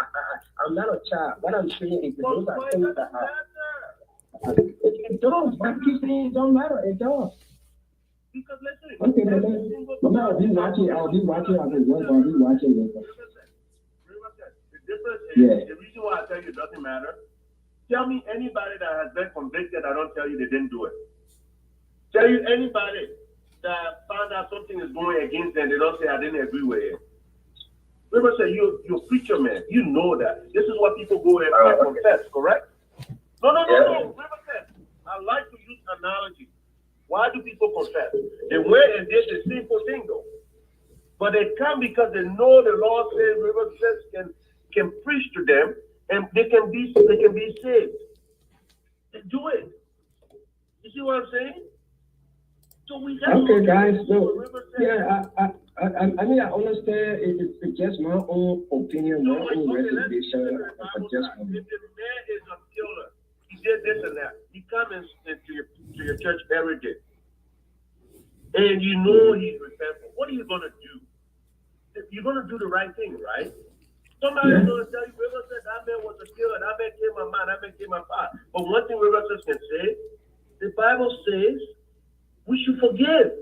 I'm not a child. What I'm saying is those are things that are. It does. I keep saying it don't matter. It does. Because listen. Okay, but I'll be watching. I'll be watching. The reason why I tell you it doesn't matter, tell me anybody that has been convicted, I don't tell you they didn't do it. Tell you anybody that found out something is going against them, they don't say I didn't agree with it. Remember, say you're a preacher, man. You know that. This is what people go and confess, correct? No. Remember, I like to use analogy. Why do people confess? They went and did the simple thing, though. But they come because they know the Lord says, River says, can preach to them, and they can be saved. They do it. You see what I'm saying? So we got okay, guys. So I mean, I understand. It's just my own opinion, my own reservation. If the man is a killer, he did this and that. He comes into your church every day, and you know he's resentful. What are you gonna do? You're gonna do the right thing, right? Somebody's going to tell you, River says, that man was a killer, that man killed my man, that man killed my father. But one thing River says can say, the Bible says we should forgive.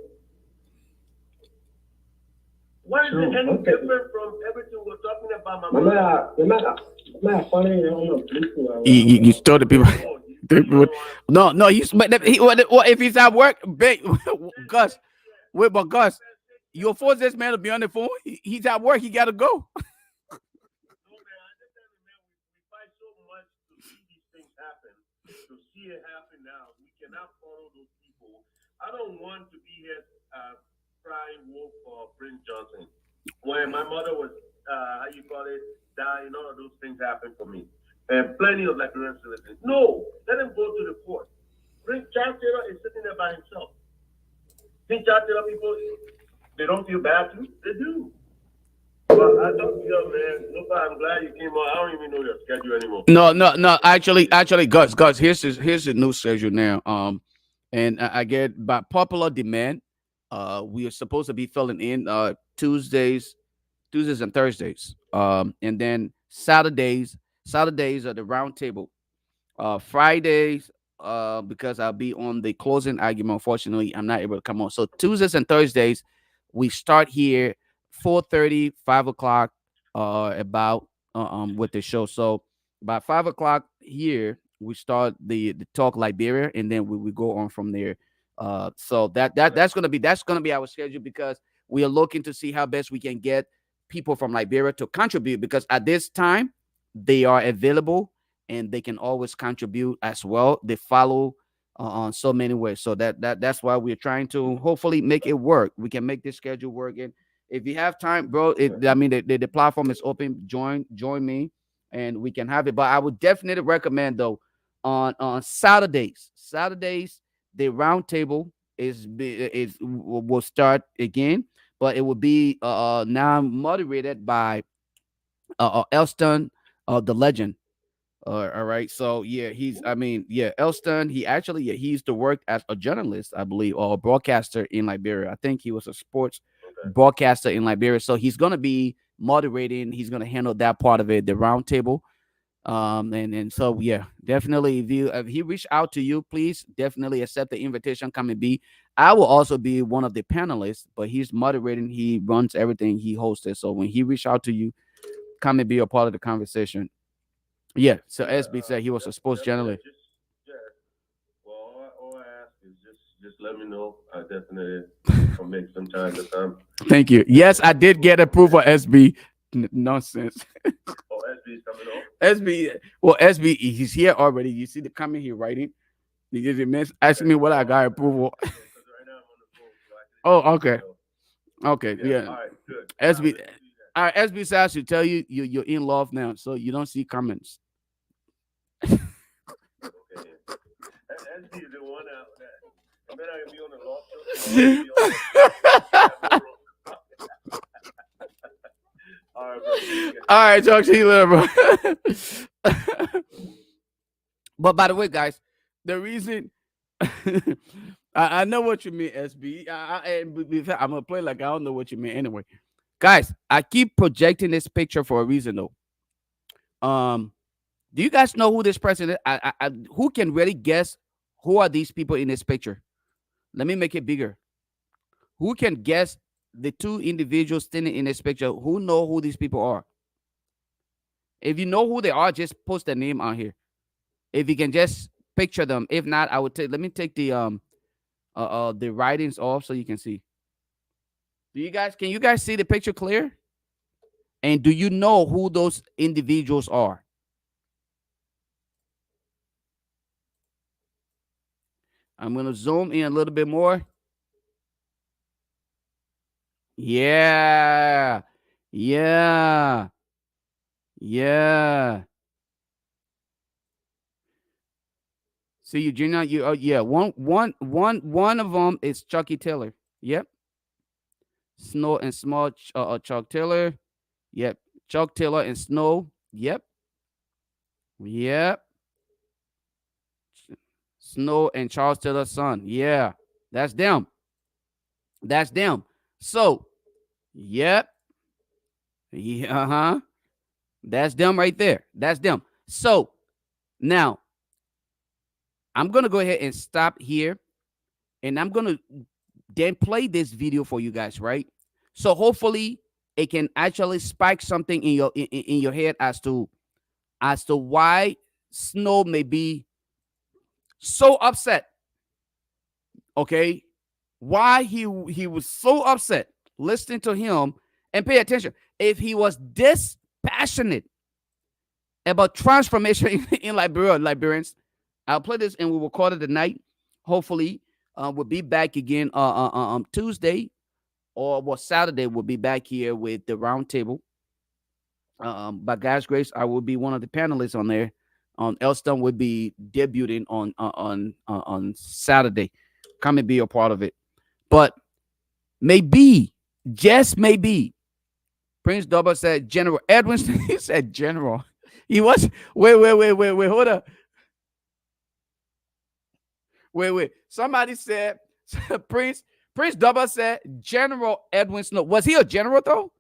Why is it any different from everything we're talking about, my mother? You told the people. No, if he's at work, Gus, but Gus, you'll force this man to be on the phone. He's at work, he got to go. It happen now. We cannot follow those people. I don't want to be here crying wolf for Prince Johnson. When my mother was, dying, all of those things happened for me. And plenty of Liberian citizens. No, let him go to the court. Prince Charles Taylor is sitting there by himself. Think Charles Taylor people, they don't feel bad too? They do. Well, I don't feel, man. Look, I'm glad you came on. I don't even know your schedule anymore. No. Actually, Gus, here's the new schedule now. And I get by popular demand, we are supposed to be filling in Tuesdays and Thursdays. And then Saturdays are the round table. Fridays, because I'll be on the closing argument. Unfortunately, I'm not able to come on. So Tuesdays and Thursdays, we start here 4:30, 5 o'clock, about with the show. So by 5 o'clock here, we start the talk Liberia, and then we go on from there. So that's gonna be our schedule, because we are looking to see how best we can get people from Liberia to contribute, because at this time they are available and they can always contribute as well. They follow on so many ways. So that's why we're trying to hopefully make it work. We can make this schedule work. And if you have time, bro, the platform is open. Join me, and we can have it. But I would definitely recommend, though, on Saturdays, the round table will start again, but it will be now moderated by Elston, the legend. All right. So Elston, he actually he used to work as a journalist, I believe, or a broadcaster in Liberia. I think he was a sports broadcaster in Liberia. So he's gonna be moderating. He's gonna handle that part of it, the round table. And so definitely, if he reached out to you, please definitely accept the invitation. Come and be. I will also be one of the panelists, but he's moderating. He runs everything. He hosts it. So when he reach out to you, come and be a part of the conversation. Yeah. So SB said he was a sports journalist. Well, all I ask is just let me know. I definitely will make some time to come. Thank you. Yes, I did get approval. SB. Nonsense. Oh, SB is coming on. SB. Well, SB. He's here already. You see the comment he writing. He just asking me what I got approval. Because right now I'm on the phone, so I can. Oh, okay. Okay. Yeah. All right. Good. SB. All right. SB says I should tell you you're in love now, so you don't see comments. Okay. SB is the one out there. I bet I can be on the law show. All right, bro. All right, talk to you later, bro. But by the way, guys, the reason I know what you mean, SB. I'm gonna play like I don't know what you mean anyway. Guys, I keep projecting this picture for a reason though. Do you guys know who this person is? Who can really guess who are these people in this picture? Let me make it bigger. Who can guess the two individuals standing in this picture? Who know who these people are? If you know who they are, just post their name on here. If you can just picture them. If not, I would take. Let me take the writings off so you can see. Can you guys see the picture clear? And do you know who those individuals are? I'm going to zoom in a little bit more. Yeah. Yeah. Yeah. See, Eugenia, yeah, one of them is Chucky Taylor. Yep. Snow and Small Chuck Taylor. Yep. Chuck Taylor and Snow. Yep. Yep. Snow and Charles Taylor's son. Yeah. That's them. That's them. So, yep. Yeah, uh-huh. That's them right there. That's them. So, now, I'm going to go ahead and stop here. And I'm going to then play this video for you guys, right? So, hopefully, it can actually spike something in your head as to why Snow may be so upset. Okay? Why he was so upset. Listening to him and pay attention. If he was this passionate about transformation in Liberians, I'll play this and we will call it a night. Hopefully, we'll be back again on Tuesday or Saturday. We'll be back here with the round table. By God's grace, I will be one of the panelists on there. Elston will be debuting on Saturday. Come and be a part of it. But maybe, just maybe, Prince Double said General Edwin. He said General. He was wait, hold up. Wait. Somebody said Prince Double said General Edwin Snow. Was he a general though?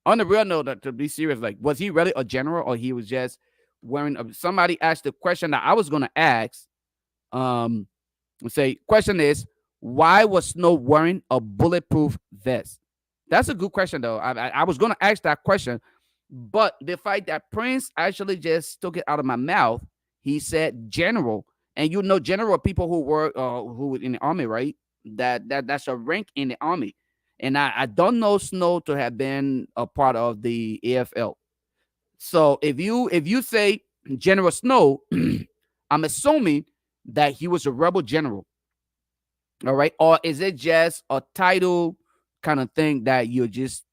On the real note, to be serious, like, was he really a general or he was just wearing somebody asked the question that I was gonna ask. Question is, why was Snow wearing a bulletproof vest? That's a good question, though. I was going to ask that question, but the fact that Prince actually just took it out of my mouth, he said general, and you know, general people who work who in the army, right? That's a rank in the army, and I don't know Snow to have been a part of the AFL. So if you say General Snow, I'm assuming that he was a rebel general. All right. Or is it just a title kind of thing that you're just,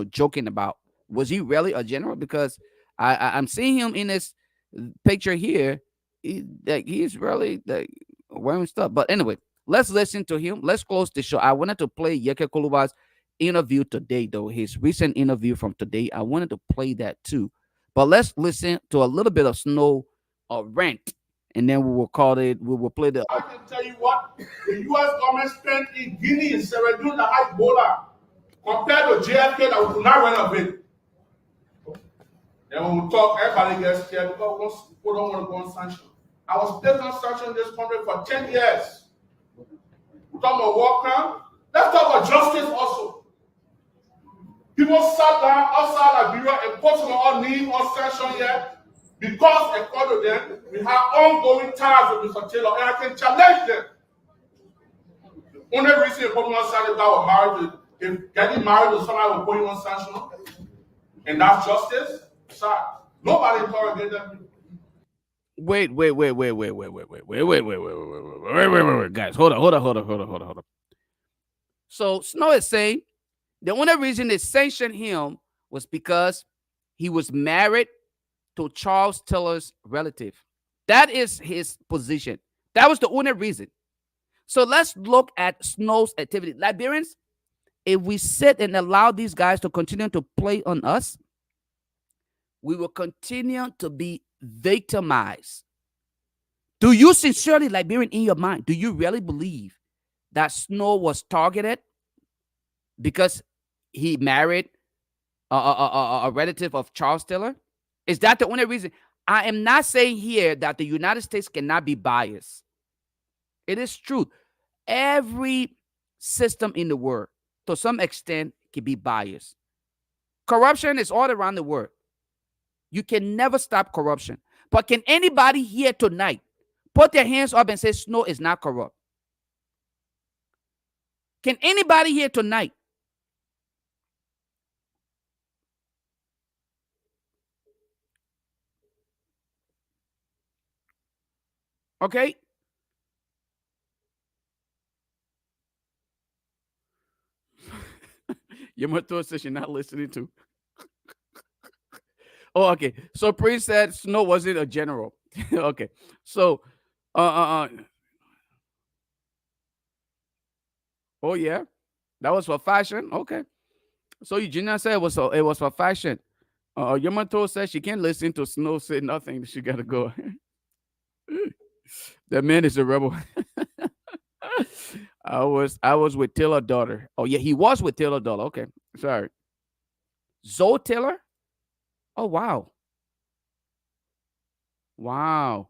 joking about? Was he really a general? Because I'm seeing him in this picture here. He's really wearing stuff. But anyway, let's listen to him. Let's close the show. I wanted to play Yeke Kuluba's interview today, though. His recent interview from today. I wanted to play that too. But let's listen to a little bit of Snow rant. And then we will play the. I can tell you what the U.S. government spent in Guinea and Sierra Leone to hide Ebola compared to JFK that we could not renovate. Then when we talk, everybody gets scared because people don't want to go on sanction. I was placed on sanction in this country for 10 years. We talk about war crime. Let's talk about justice also. People sat down outside Liberia and put them on leave on sanction here. Because according to them, we have ongoing ties with Mr. Taylor, and I can challenge them. The only reason you put me on sanction was married to, if getting married to somebody will put you on sanction, and that's justice. Sorry, nobody interrogated them. Wait, guys, hold on. So Snow is saying the only reason they sanctioned him was because he was married to Charles Taylor's relative. That is his position. That was the only reason. So let's look at Snow's activity. Liberians, if we sit and allow these guys to continue to play on us, we will continue to be victimized. Do you sincerely, Liberian, in your mind, do you really believe that Snow was targeted because he married a relative of Charles Taylor? Is that the only reason? I am not saying here that the United States cannot be biased. It is true. Every system in the world, to some extent, can be biased. Corruption is all around the world. You can never stop corruption. But can anybody here tonight put their hands up and say Snow is not corrupt? Can anybody here tonight? Okay? Yamato says you're not listening to. Oh, okay. So Prince said Snow wasn't a general. Okay. So oh yeah. That was for fashion. Okay. So Eugenia said it was for fashion. Yamato said she can't listen to Snow say nothing. She gotta go. That man is a rebel. I was with Taylor's daughter. Oh yeah, he was with Taylor's daughter. Okay, sorry. Zoe Taylor. Oh wow. Wow.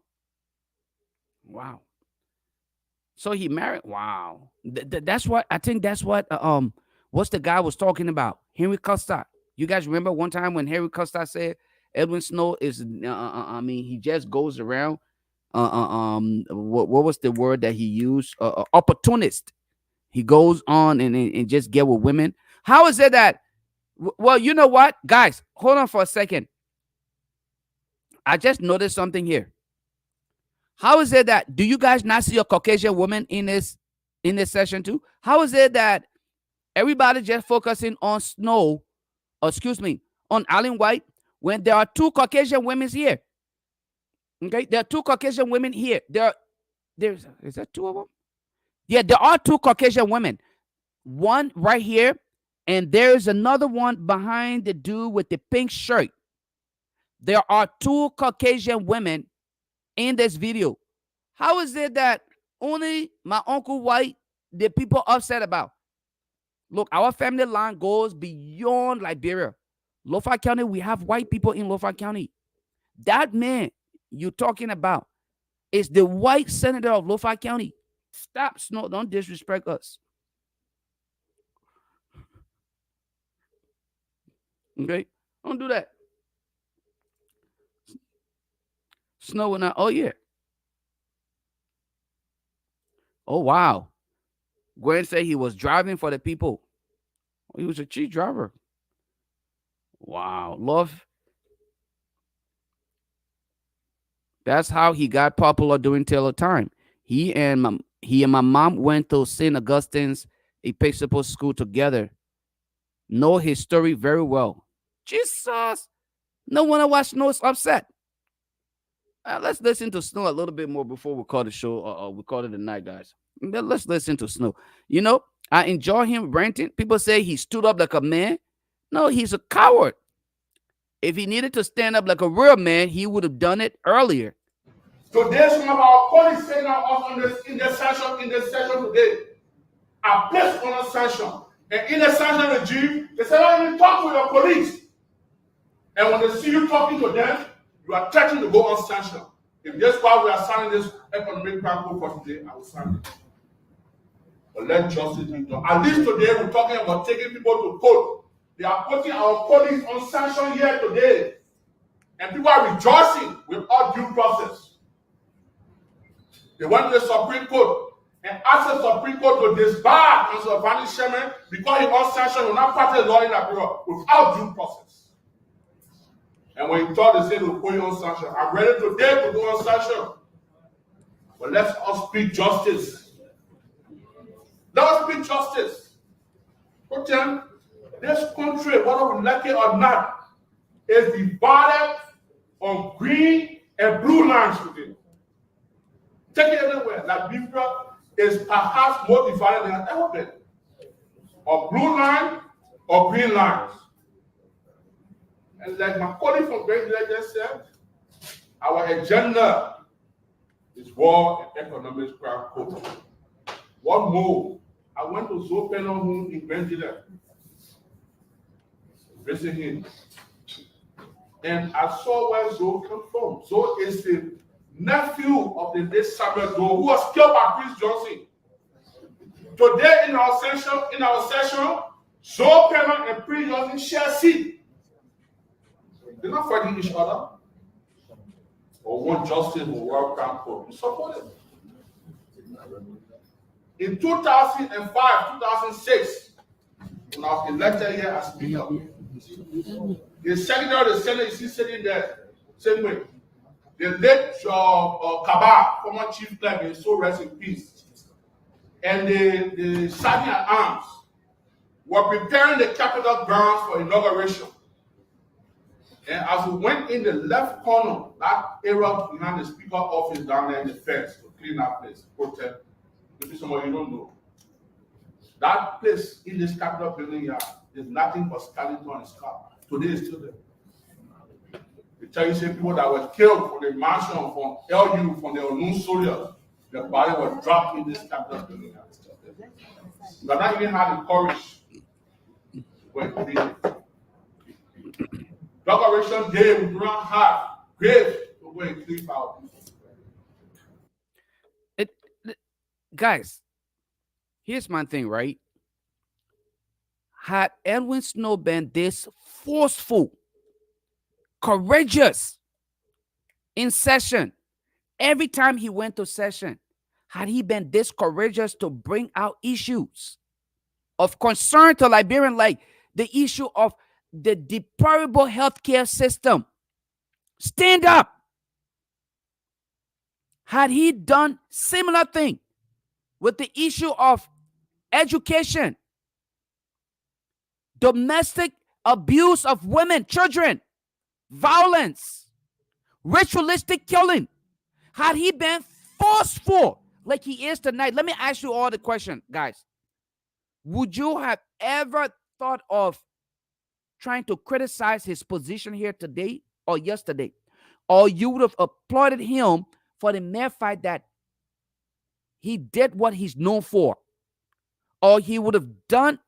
So he married. Wow. That's what I think. That's what what's the guy was talking about? Henry Costa. You guys remember one time when Henry Costa said Edwin Snow is I mean he just goes around what was the word that he used? Opportunist. He goes on and just get with women. How is it that? Well, you know what, guys, hold on for a second. I just noticed something here. How is it that do you guys not see a Caucasian woman in this session too? How is it that everybody just focusing on Snow, on Allen White, when there are two Caucasian women here? Okay, there are two Caucasian women here. Is that two of them? Yeah, there are two Caucasian women. One right here, and there's another one behind the dude with the pink shirt. There are two Caucasian women in this video. How is it that only my Uncle White, the people upset about? Look, our family line goes beyond Liberia. Lofa County, we have white people in Lofa County. That man you're talking about is the white senator of Lofa County. Stop, Snow. Don't disrespect us. Okay? Don't do that. Snow and I. Oh, yeah. Oh, wow. Gwen said he was driving for the people. He was a chief driver. Wow. Love. That's how he got popular during Taylor time. He and my mom went to St. Augustine's Episcopal School together. Know his story very well. Jesus. No wonder why Snow is upset. Let's listen to Snow a little bit more before we call the show. We call it a night, guys. Let's listen to Snow. You know, I enjoy him ranting. People say he stood up like a man. No, he's a coward. If he needed to stand up like a real man, he would have done it earlier. Today, some of our colleagues saying us in the session today are placed on a sanction. And in the sanction regime, they say, "Oh, you talk to your colleagues." And when they see you talking to them, you are threatening to go on sanction. If that's why we are signing this economic plan code for today, I will sign it. But let justice be done. At least today, we're talking about taking people to court. They are putting our colleagues on sanction here today. And people are rejoicing with all due process. They went to the Supreme Court and asked the Supreme Court to disbar Councilor Vanny Sherman because he was sanctioned, will not practice law in Liberia without due process. And when he thought they said to put you on sanction, I'm ready today to go on sanction. But let us speak justice. Let us speak justice. But then, this country, whether we like it or not, is divided on green and blue lines today. Take it anywhere. Liberia is perhaps more divided than it has ever been. On blue line or green lines. And like my colleague from Great Liberia said, our agenda is war and economic crime code. One more. I went to Zoe Penal home in Nigeria, visit him. And I saw where Zoe came from. Zoe is the nephew of the late Samuel Doe, who was killed by Chris Johnson. Today in our session, Zoe Penal and Chris Johnson share seat. They're not fighting each other. Or one justice or world crime court. We support it. In 2005, 2006, when I was elected here as Speaker, the Secretary of the Senate, you see sitting there, same way. The late Kaba, former chief clerk, may so rest in peace, and the Sergeant at Arms were preparing the Capitol grounds for inauguration. And as we went in the left corner, that area behind the Speaker office down there in the fence to clean that place, protect. Maybe some of you don't know. That place in this Capitol building yard is nothing but skeleton and skull. Today is still there. They tell you, say people that were killed from the mansion from LU, from the unknown soldiers, their body was dropped in this Capitol building yard. We have not even had the courage when the Decoration Day we do not have grave to go and clean out. Guys, here's my thing, right? Had Edwin Snow been this forceful, courageous in session, every time he went to session, had he been this courageous to bring out issues of concern to Liberian, like the issue of the deplorable healthcare system, stand up. Had he done similar thing with the issue of education, domestic abuse of women, children, violence, ritualistic killing, had he been forceful like he is tonight, let me ask you all the question, guys. Would you have ever thought of trying to criticize his position here today or yesterday? Or you would have applauded him for the mere fact that he did what he's known for? Or he would have done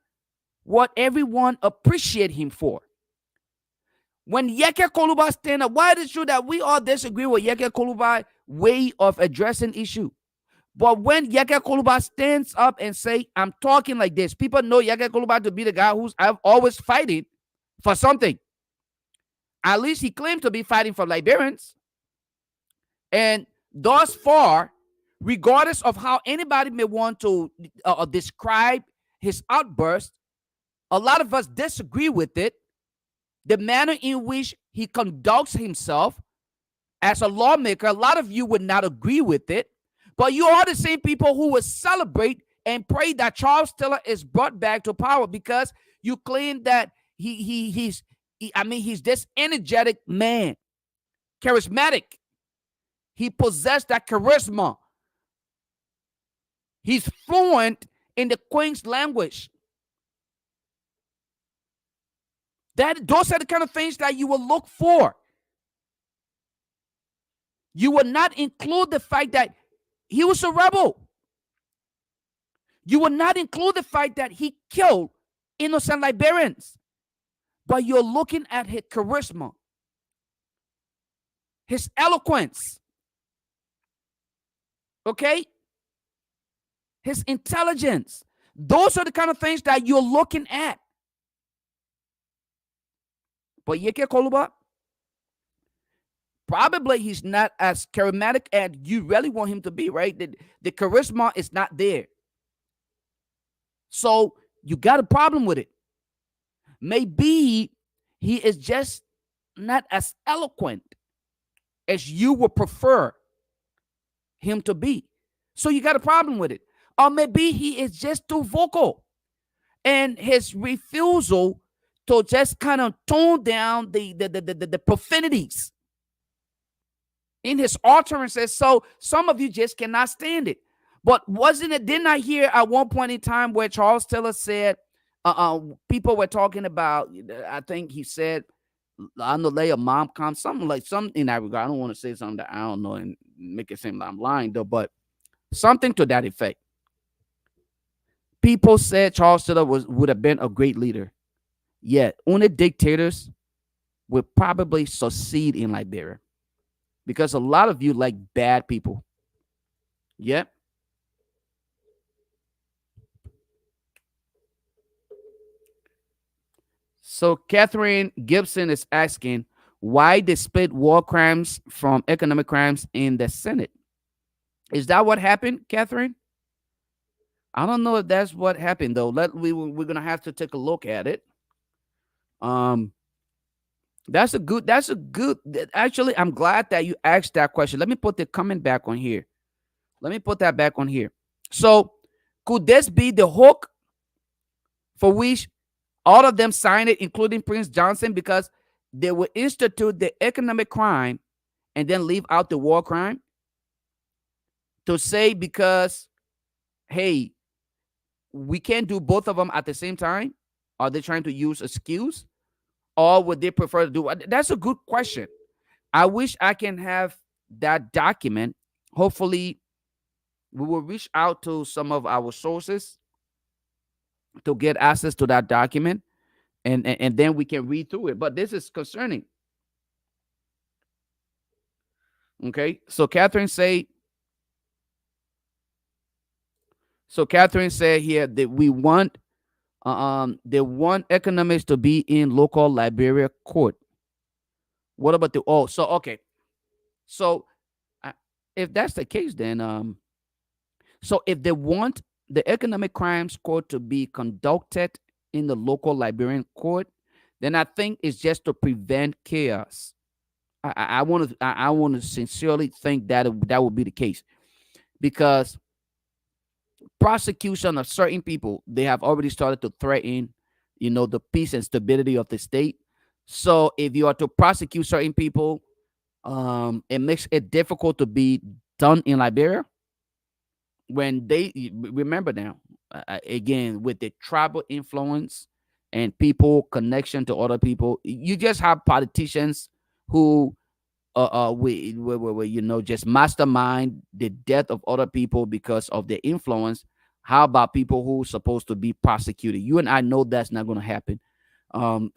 what everyone appreciate him for? When Yeke Koluba stand up, why is it true that we all disagree with Yeke Koluba's way of addressing issue? But when Yeke Koluba stands up and say, I'm talking like this, people know Yeke Koluba to be the guy who's always fighting for something. At least he claimed to be fighting for Liberians. And thus far, regardless of how anybody may want to describe his outburst, a lot of us disagree with it. The manner in which he conducts himself as a lawmaker, a lot of you would not agree with it. But you are the same people who would celebrate and pray that Charles Taylor is brought back to power because you claim that he's this energetic man, charismatic. He possessed that charisma. He's fluent in the Queen's language. Those are the kind of things that you will look for. You will not include the fact that he was a rebel. You will not include the fact that he killed innocent Liberians. But you're looking at his charisma, his eloquence, okay? His intelligence. Those are the kind of things that you're looking at. But Yeke Koluba, probably he's not as charismatic as you really want him to be, right? The charisma is not there. So you got a problem with it. Maybe he is just not as eloquent as you would prefer him to be. So you got a problem with it. Or maybe he is just too vocal. And his refusal to just kind of tone down the profanities in his utterances. So some of you just cannot stand it. But didn't I hear at one point in time where Charles Taylor said, people were talking about, I think he said, I know a mom comes, something in that regard. I don't want to say something that I don't know and make it seem like I'm lying though, but something to that effect. People said Charles Taylor would have been a great leader. Yet only dictators will probably succeed in Liberia. Because a lot of you like bad people. Yeah. So Catherine Gibson is asking, why they split war crimes from economic crimes in the Senate? Is that what happened, Catherine? I don't know if that's what happened though. We're gonna have to take a look at it. That's a good. Actually, I'm glad that you asked that question. Let me put the comment back on here. Let me put that back on here. So, could this be the hook for which all of them signed it, including Prince Johnson, because they will institute the economic crime and then leave out the war crime? To say because, hey, we can't do both of them at the same time? Are they trying to use excuse? Or would they prefer to do? That's a good question. I wish I can have that document. Hopefully, we will reach out to some of our sources to get access to that document, and then we can read through it. But this is concerning. Okay, so Catherine said here that they want economists to be in local Liberia court. What about okay. So if that's the case, then so if they want the economic crimes court to be conducted in the local Liberian court, then I think it's just to prevent chaos. I want to sincerely think that would be the case, because prosecution of certain people, they have already started to threaten, the peace and stability of the state. So if you are to prosecute certain people, it makes it difficult to be done in Liberia. When they remember now, again, with the tribal influence and people connection to other people, you just have politicians who we just mastermind the death of other people because of their influence. How about people who are supposed to be prosecuted? You and I know that's not going to happen.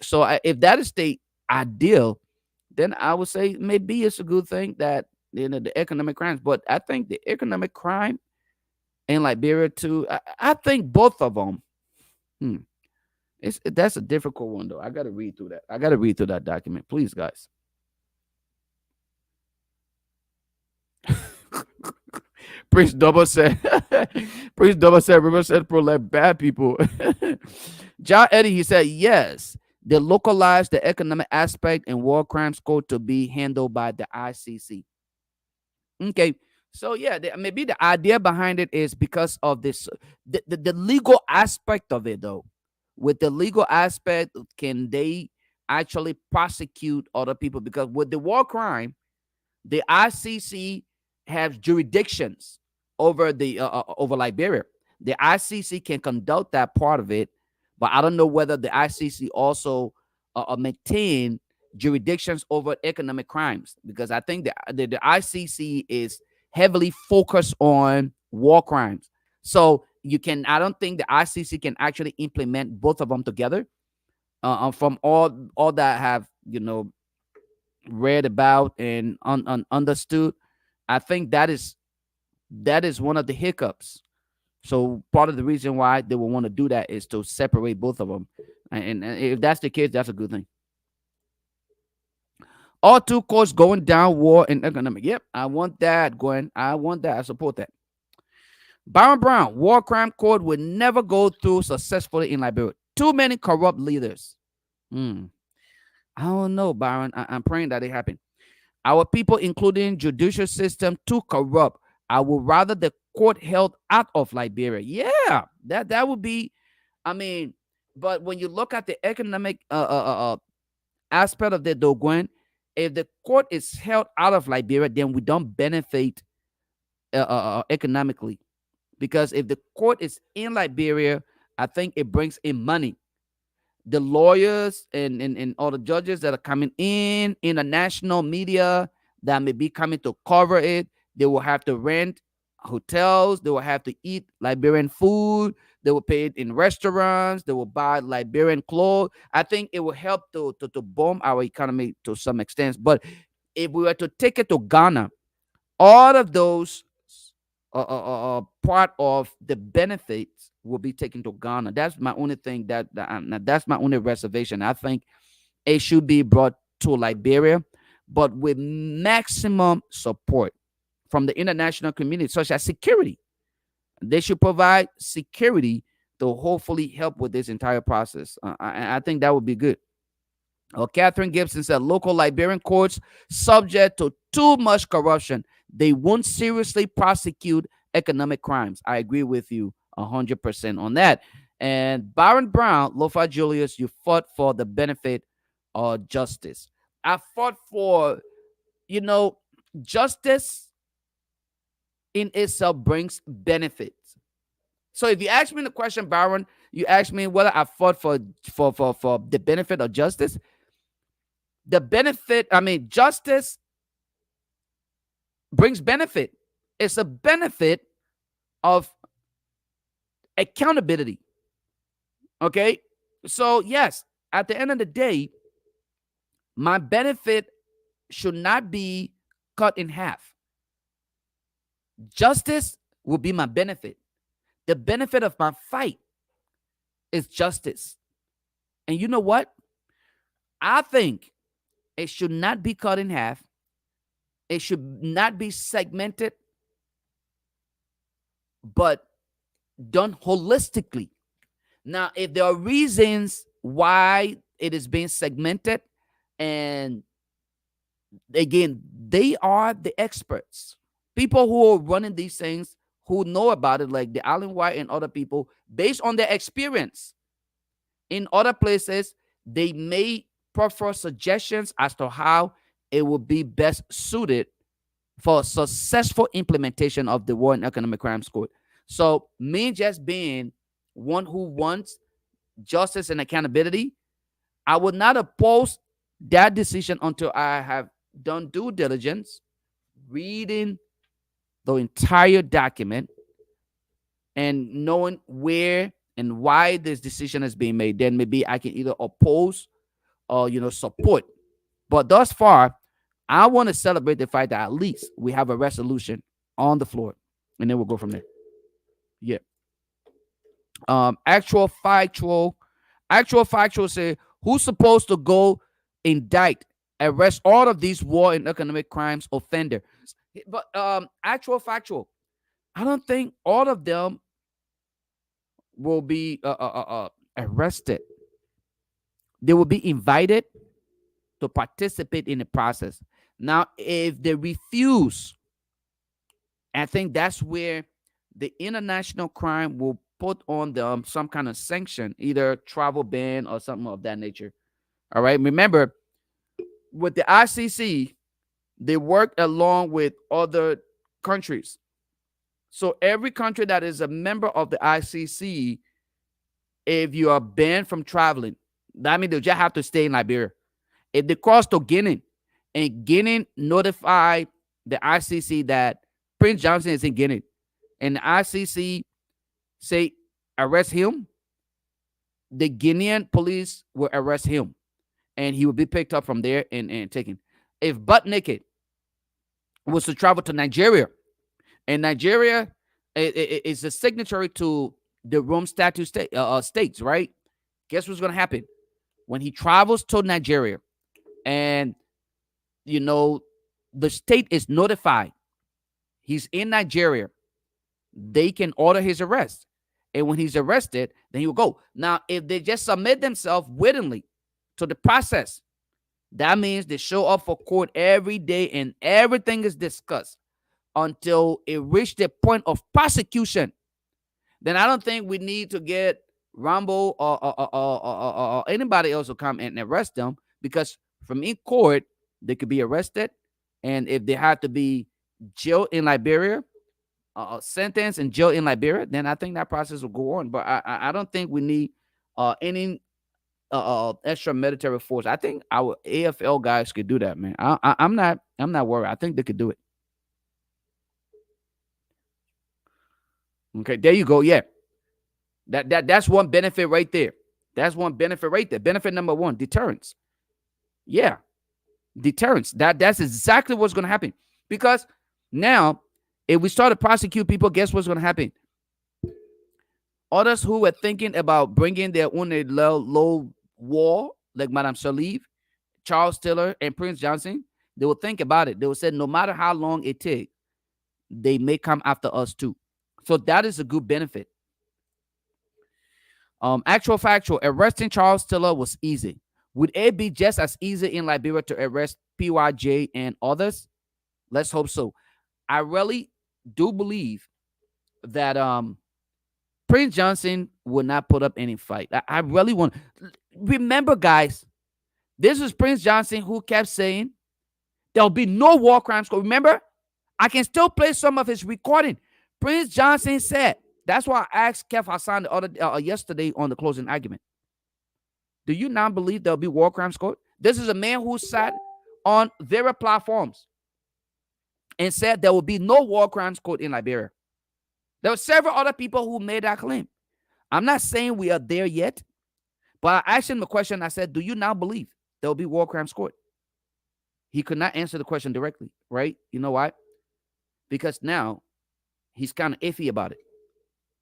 So if that is the ideal, then I would say maybe it's a good thing that the economic crimes. But I think the economic crime in Liberia too, I think both of them. That's a difficult one though. I got to read through that. I got to read through that document, please, guys. Prince Double said, River said pro like bad people. John Eddie, he said, yes, they localized the economic aspect and war crimes code to be handled by the ICC. Okay, so yeah, maybe the idea behind it is because of this, the legal aspect of it though. With the legal aspect, can they actually prosecute other people? Because with the war crime, the ICC has jurisdictions over over Liberia. The ICC can conduct that part of it, but I don't know whether the ICC also maintain jurisdictions over economic crimes, because I think the ICC is heavily focused on war crimes. So I don't think the ICC can actually implement both of them together. From all that I have read about and understood, I think that is one of the hiccups. So part of the reason why they will want to do that is to separate both of them. And if that's the case, that's a good thing. All two courts going down, war and economic. Yep, I want that, Gwen. I want that. I support that. Byron Brown, war crime court will never go through successfully in Liberia. Too many corrupt leaders. I don't know, Byron. I'm praying that it happen. Our people, including judicial system, too corrupt. I would rather the court held out of Liberia. Yeah, that would be. I mean, but when you look at the economic aspect of the Dogwen, if the court is held out of Liberia, then we don't benefit economically. Because if the court is in Liberia, I think it brings in money. The lawyers and all the judges that are coming in the national media that may be coming to cover it, they will have to rent hotels, they will have to eat Liberian food, they will pay it in restaurants, they will buy Liberian clothes. I think it will help to bomb our economy to some extent. But if we were to take it to Ghana, all of those part of the benefits will be taken to Ghana. That's my only thing that's my only reservation. I think it should be brought to Liberia, but with maximum support from the international community, such as security. They should provide security to hopefully help with this entire process. I think that would be good. Catherine Gibson said local Liberian courts subject to too much corruption. They won't seriously prosecute economic crimes. I agree with you 100% on that. And Byron Brown, Lofa Julius, you fought for the benefit of justice. I fought for, justice in itself brings benefits. So if you ask me the question, Byron, you ask me whether I fought for the benefit of justice. Justice brings benefit. It's a benefit of accountability. Okay? So, yes, at the end of the day, my benefit should not be cut in half. Justice will be my benefit. The benefit of my fight is justice. And you know what? I think it should not be cut in half. It should not be segmented, but done holistically. Now, if there are reasons why it is being segmented, and again, they are the experts. People who are running these things, who know about it, like the Allen White and other people, based on their experience in other places, they may prefer suggestions as to how it would be best suited for successful implementation of the War and Economic Crimes Code. So me just being one who wants justice and accountability, I would not oppose that decision until I have done due diligence, reading the entire document and knowing where and why this decision is being made. Then maybe I can either oppose or support. But thus far, I want to celebrate the fact that at least we have a resolution on the floor, and then we'll go from there. Yeah. Actual factual say who's supposed to go indict, arrest all of these war and economic crimes offenders. But actual factual, I don't think all of them will be arrested. They will be invited to participate in the process. Now, if they refuse, I think that's where the international crime will put on them some kind of sanction, either travel ban or something of that nature. All right. Remember, with the ICC, they work along with other countries. So every country that is a member of the ICC, if you are banned from traveling, that means they just have to stay in Liberia. If they cross to Guinea, and Guinea notify the ICC that Prince Johnson is in Guinea, and the ICC say arrest him, the Guinean police will arrest him, and he will be picked up from there and taken. If Butt Naked was to travel to Nigeria, and Nigeria is a signatory to the Rome Statute states, right? Guess what's going to happen when he travels to Nigeria, and the state is notified he's in Nigeria, they can order his arrest. And when he's arrested, then he will go. Now, if they just submit themselves willingly to the process, that means they show up for court every day and everything is discussed until it reached the point of prosecution. Then I don't think we need to get Rambo or anybody else to come and arrest them, because from in court, they could be arrested. And if they have to be jailed in Liberia, sentence and jail in Liberia, then I think that process will go on. But I don't think we need any extra military force. I think our AFL guys could do that, man. I'm not worried. I think they could do it. Okay, there you go. Yeah, that's one benefit right there. That's one benefit right there. Benefit number one: deterrence. Yeah, deterrence. That's exactly what's going to happen. Because now, if we start to prosecute people, guess what's going to happen? Others who were thinking about bringing their own low wall, like Madame Saliv, Charles Taylor, and Prince Johnson, they will think about it. They will say, no matter how long it takes, they may come after us too. So that is a good benefit. Actual factual, arresting Charles Taylor was easy. Would it be just as easy in Liberia to arrest PYJ and others? Let's hope so. I really do believe that Prince Johnson would not put up any fight. I really want. Remember, guys, this was Prince Johnson who kept saying there'll be no war crimes. Remember, I can still play some of his recording. Prince Johnson said, that's why I asked Kev Hassan the other yesterday on the closing argument. Do you now believe there'll be war crimes court? This is a man who sat on various platforms and said there will be no war crimes court in Liberia. There were several other people who made that claim. I'm not saying we are there yet, but I asked him a question. I said, do you now believe there will be war crimes court? He could not answer the question directly, right? You know why? Because now he's kind of iffy about it,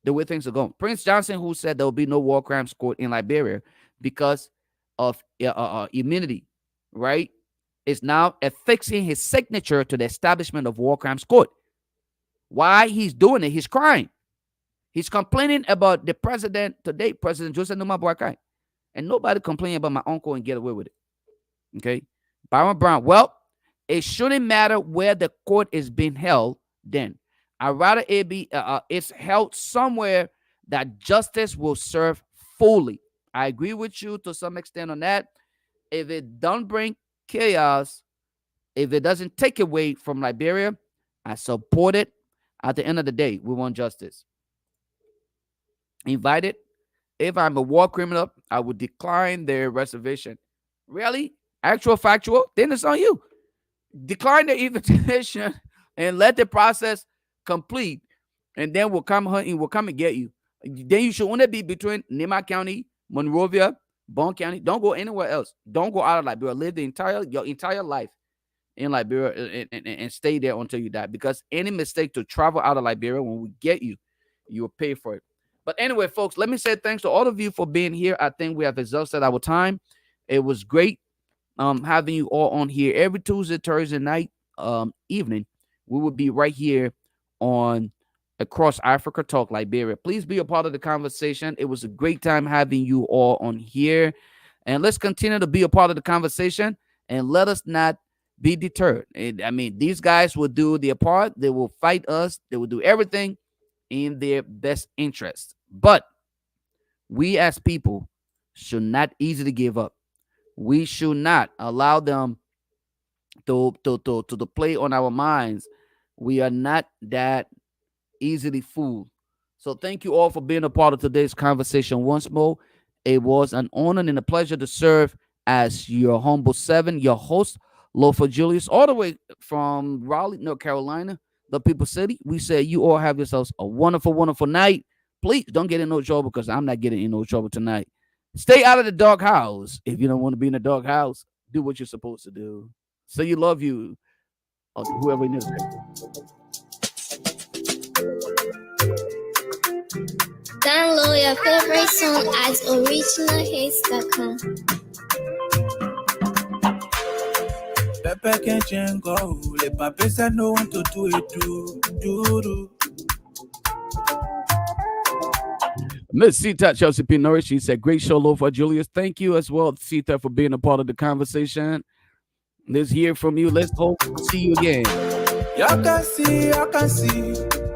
the way things are going. Prince Johnson, who said there will be no war crimes court in Liberia because of immunity, right, is now affixing his signature to the establishment of war crimes court. Why he's doing it? He's crying. He's complaining about the president today, President Joseph Numa Boakai. And nobody complaining about my uncle and get away with it. Okay? Byron Brown. Well, it shouldn't matter where the court is being held then. I'd rather it be it's held somewhere that justice will serve fully. I agree with you to some extent on that. If it don't bring chaos, if it doesn't take away from Liberia, I support it. At the end of the day, we want justice. Invited. If I'm a war criminal, I would decline their reservation. Really? Actual factual? Then it's on you. Decline the invitation and let the process complete. And then we'll come hunting. We'll come and get you. Then you should only be between Nema County, Monrovia, Bond County. Don't go anywhere else. Don't go out of Liberia. Live your entire life in Liberia and stay there until you die. Because any mistake to travel out of Liberia, when we get you, you will pay for it. But anyway, folks, let me say thanks to all of you for being here. I think we have exhausted our time. It was great having you all on here every Tuesday, Thursday night, evening. We will be right here on Across Africa Talk Liberia. Please be a part of the conversation. It was a great time having you all on here. And let's continue to be a part of the conversation and let us not be deterred. I mean, these guys will do their part. They will fight us. They will do everything in their best interest. But we as people should not easily give up. We should not allow them to play on our minds. We are not that easily fooled. So thank you all for being a part of today's conversation once more. It was an honor and a pleasure to serve as your humble servant, your host, Lofa Julius, all the way from Raleigh, North Carolina, the People City. We say you all have yourselves a wonderful, wonderful night. Please don't get in no trouble, because I'm not getting in no trouble tonight. Stay out of the dog house. If you don't want to be in the dog house, do what you're supposed to do. Say you love you, or whoever it is. Download your favorite song at originalhits.com. Pepe can go. Le pape said no one to do it, do. Miss Sita Chelsea P. Norris, she said, great show, Lofa Julius. Thank you as well, Sita, for being a part of the conversation. Let's hear from you. Let's hope to see you again. You can see.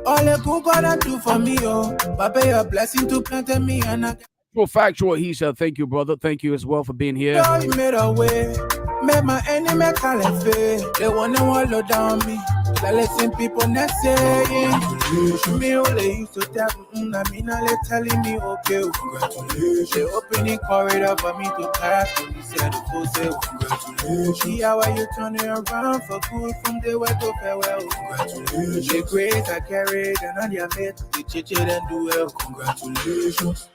All the good God do for me, oh. Papa, your blessing to plant me and I Factual, he said, thank you, brother. Thank you as well for being here. you made a way. Made my enemy caliphate. They wanna wallow down me. I listen people not saying. Me only used to tell I mean, they telling me okay, congratulations. They opening corridor for me to pass. When you said the full say congratulations. See how are you turning around for good from the way to farewell. Congratulations. The grace I carried and on your head, the chit and do well. Congratulations.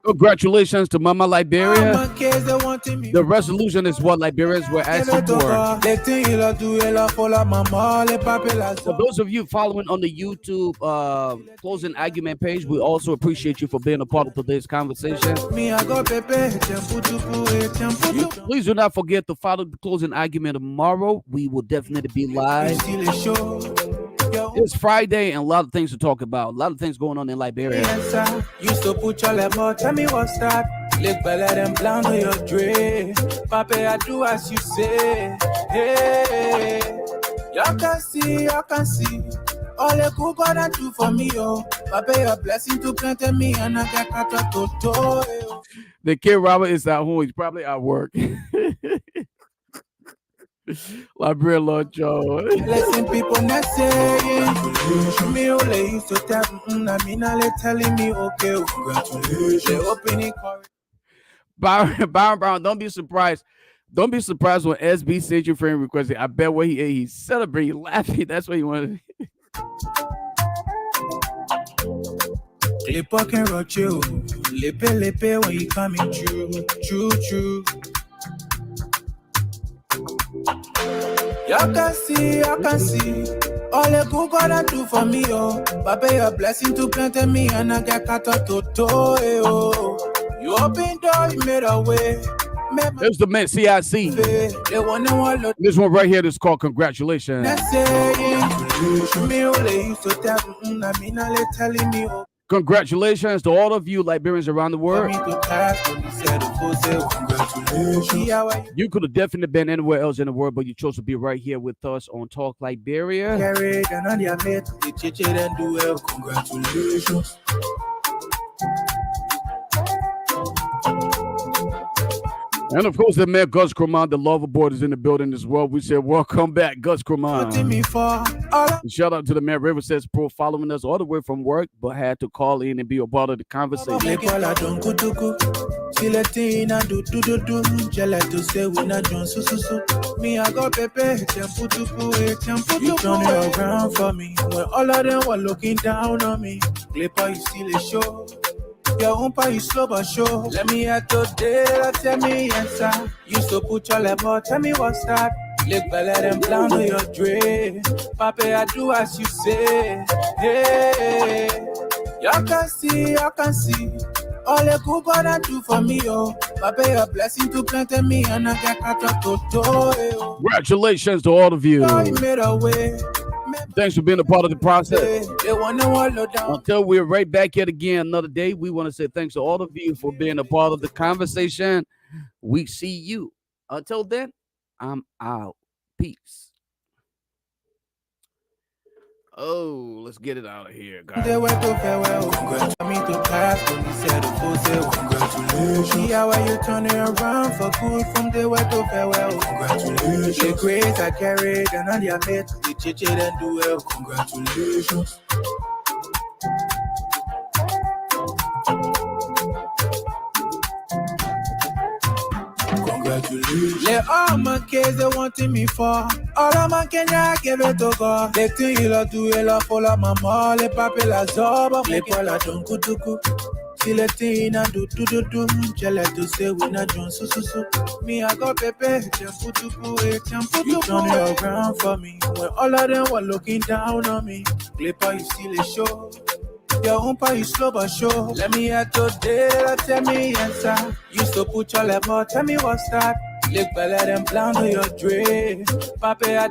Congratulations to Mama Liberia. The resolution is what Liberians were asking for. For those of you following on the YouTube closing argument page, we also appreciate you for being a part of today's conversation. Please do not forget to follow the closing argument tomorrow. We will definitely be live. It's Friday and a lot of things to talk about. A lot of things going on in Liberia. Used to put your lemon, tell me what's that? Lick better than blonde on your dream. Papa, I do as you say. Hey, you can see. All the good God I do for me, oh. Papa, your blessing to plant me and I get cut up to toe. The kid Robert is at home. He's probably at work. Liberia Lord Joe. Listen, people not saying. Me only used to tell I mean, they telling me okay, congratulations. They opening corridor. Byron Brown, don't be surprised. Don't be surprised when SB sent your friend requested. I bet what he's celebrating, laughing. That's what he wanted. Clip can roach you. Lepe when you coming true. You can see. All the good God I do for me, oh. Papa, your blessing to plant me and I get cut up to toe, oh. You open door, you made a way. There's the man CIC. This one right here is called Congratulations. Congratulations to all of you Liberians around the world. You could have definitely been anywhere else in the world, but you chose to be right here with us on Talk Liberia. Congratulations. And of course, the man Gus Croman, the lover board, is in the building as well. We said, welcome back, Gus Croman. Shout out to the man River says Pro following us all the way from work, but had to call in and be a part of the conversation. Me, I got Pepe, you turn it around for me. When all of them were looking down on me, Clipper, you still a show. Your own pa is slow but show. Let me hear today, tell me answer. Used to put your level, tell me what's that? Look better than blonde on your dream. Papa, I do as you say. Hey, you can see. All the good God I do for me, oh. Papa, your blessing to plant me and I get cut up to toe. Congratulations to all of you. Thanks for being a part of the process. Until we're right back yet again another day, we want to say thanks to all of you for being a part of the conversation. We see you. Until then, I'm out. Peace. Oh, let's get it out of here, guys. They went to farewell. Congratulations to pass when you said the full say congratulations. See how are you turning around for good from the way to farewell. Congratulations. The grace I carried and on your head, the chit and do well. Congratulations. Let all my kids they wanting me for. All of my Kenya give it to God. They think you love to love for la mama. Le pape la zoba. Le kola donku tuku. See le tina do. Jelle to say we not John so. Me I got pepe. Champu tuku. You turn it around for me. When all of them were looking down on me. Clipper you still a show. Your umpa is slow but sure. Let me hear today, tell me answer. Used to put your level, tell me what's that. Lick better than blonde on your dress. Pape,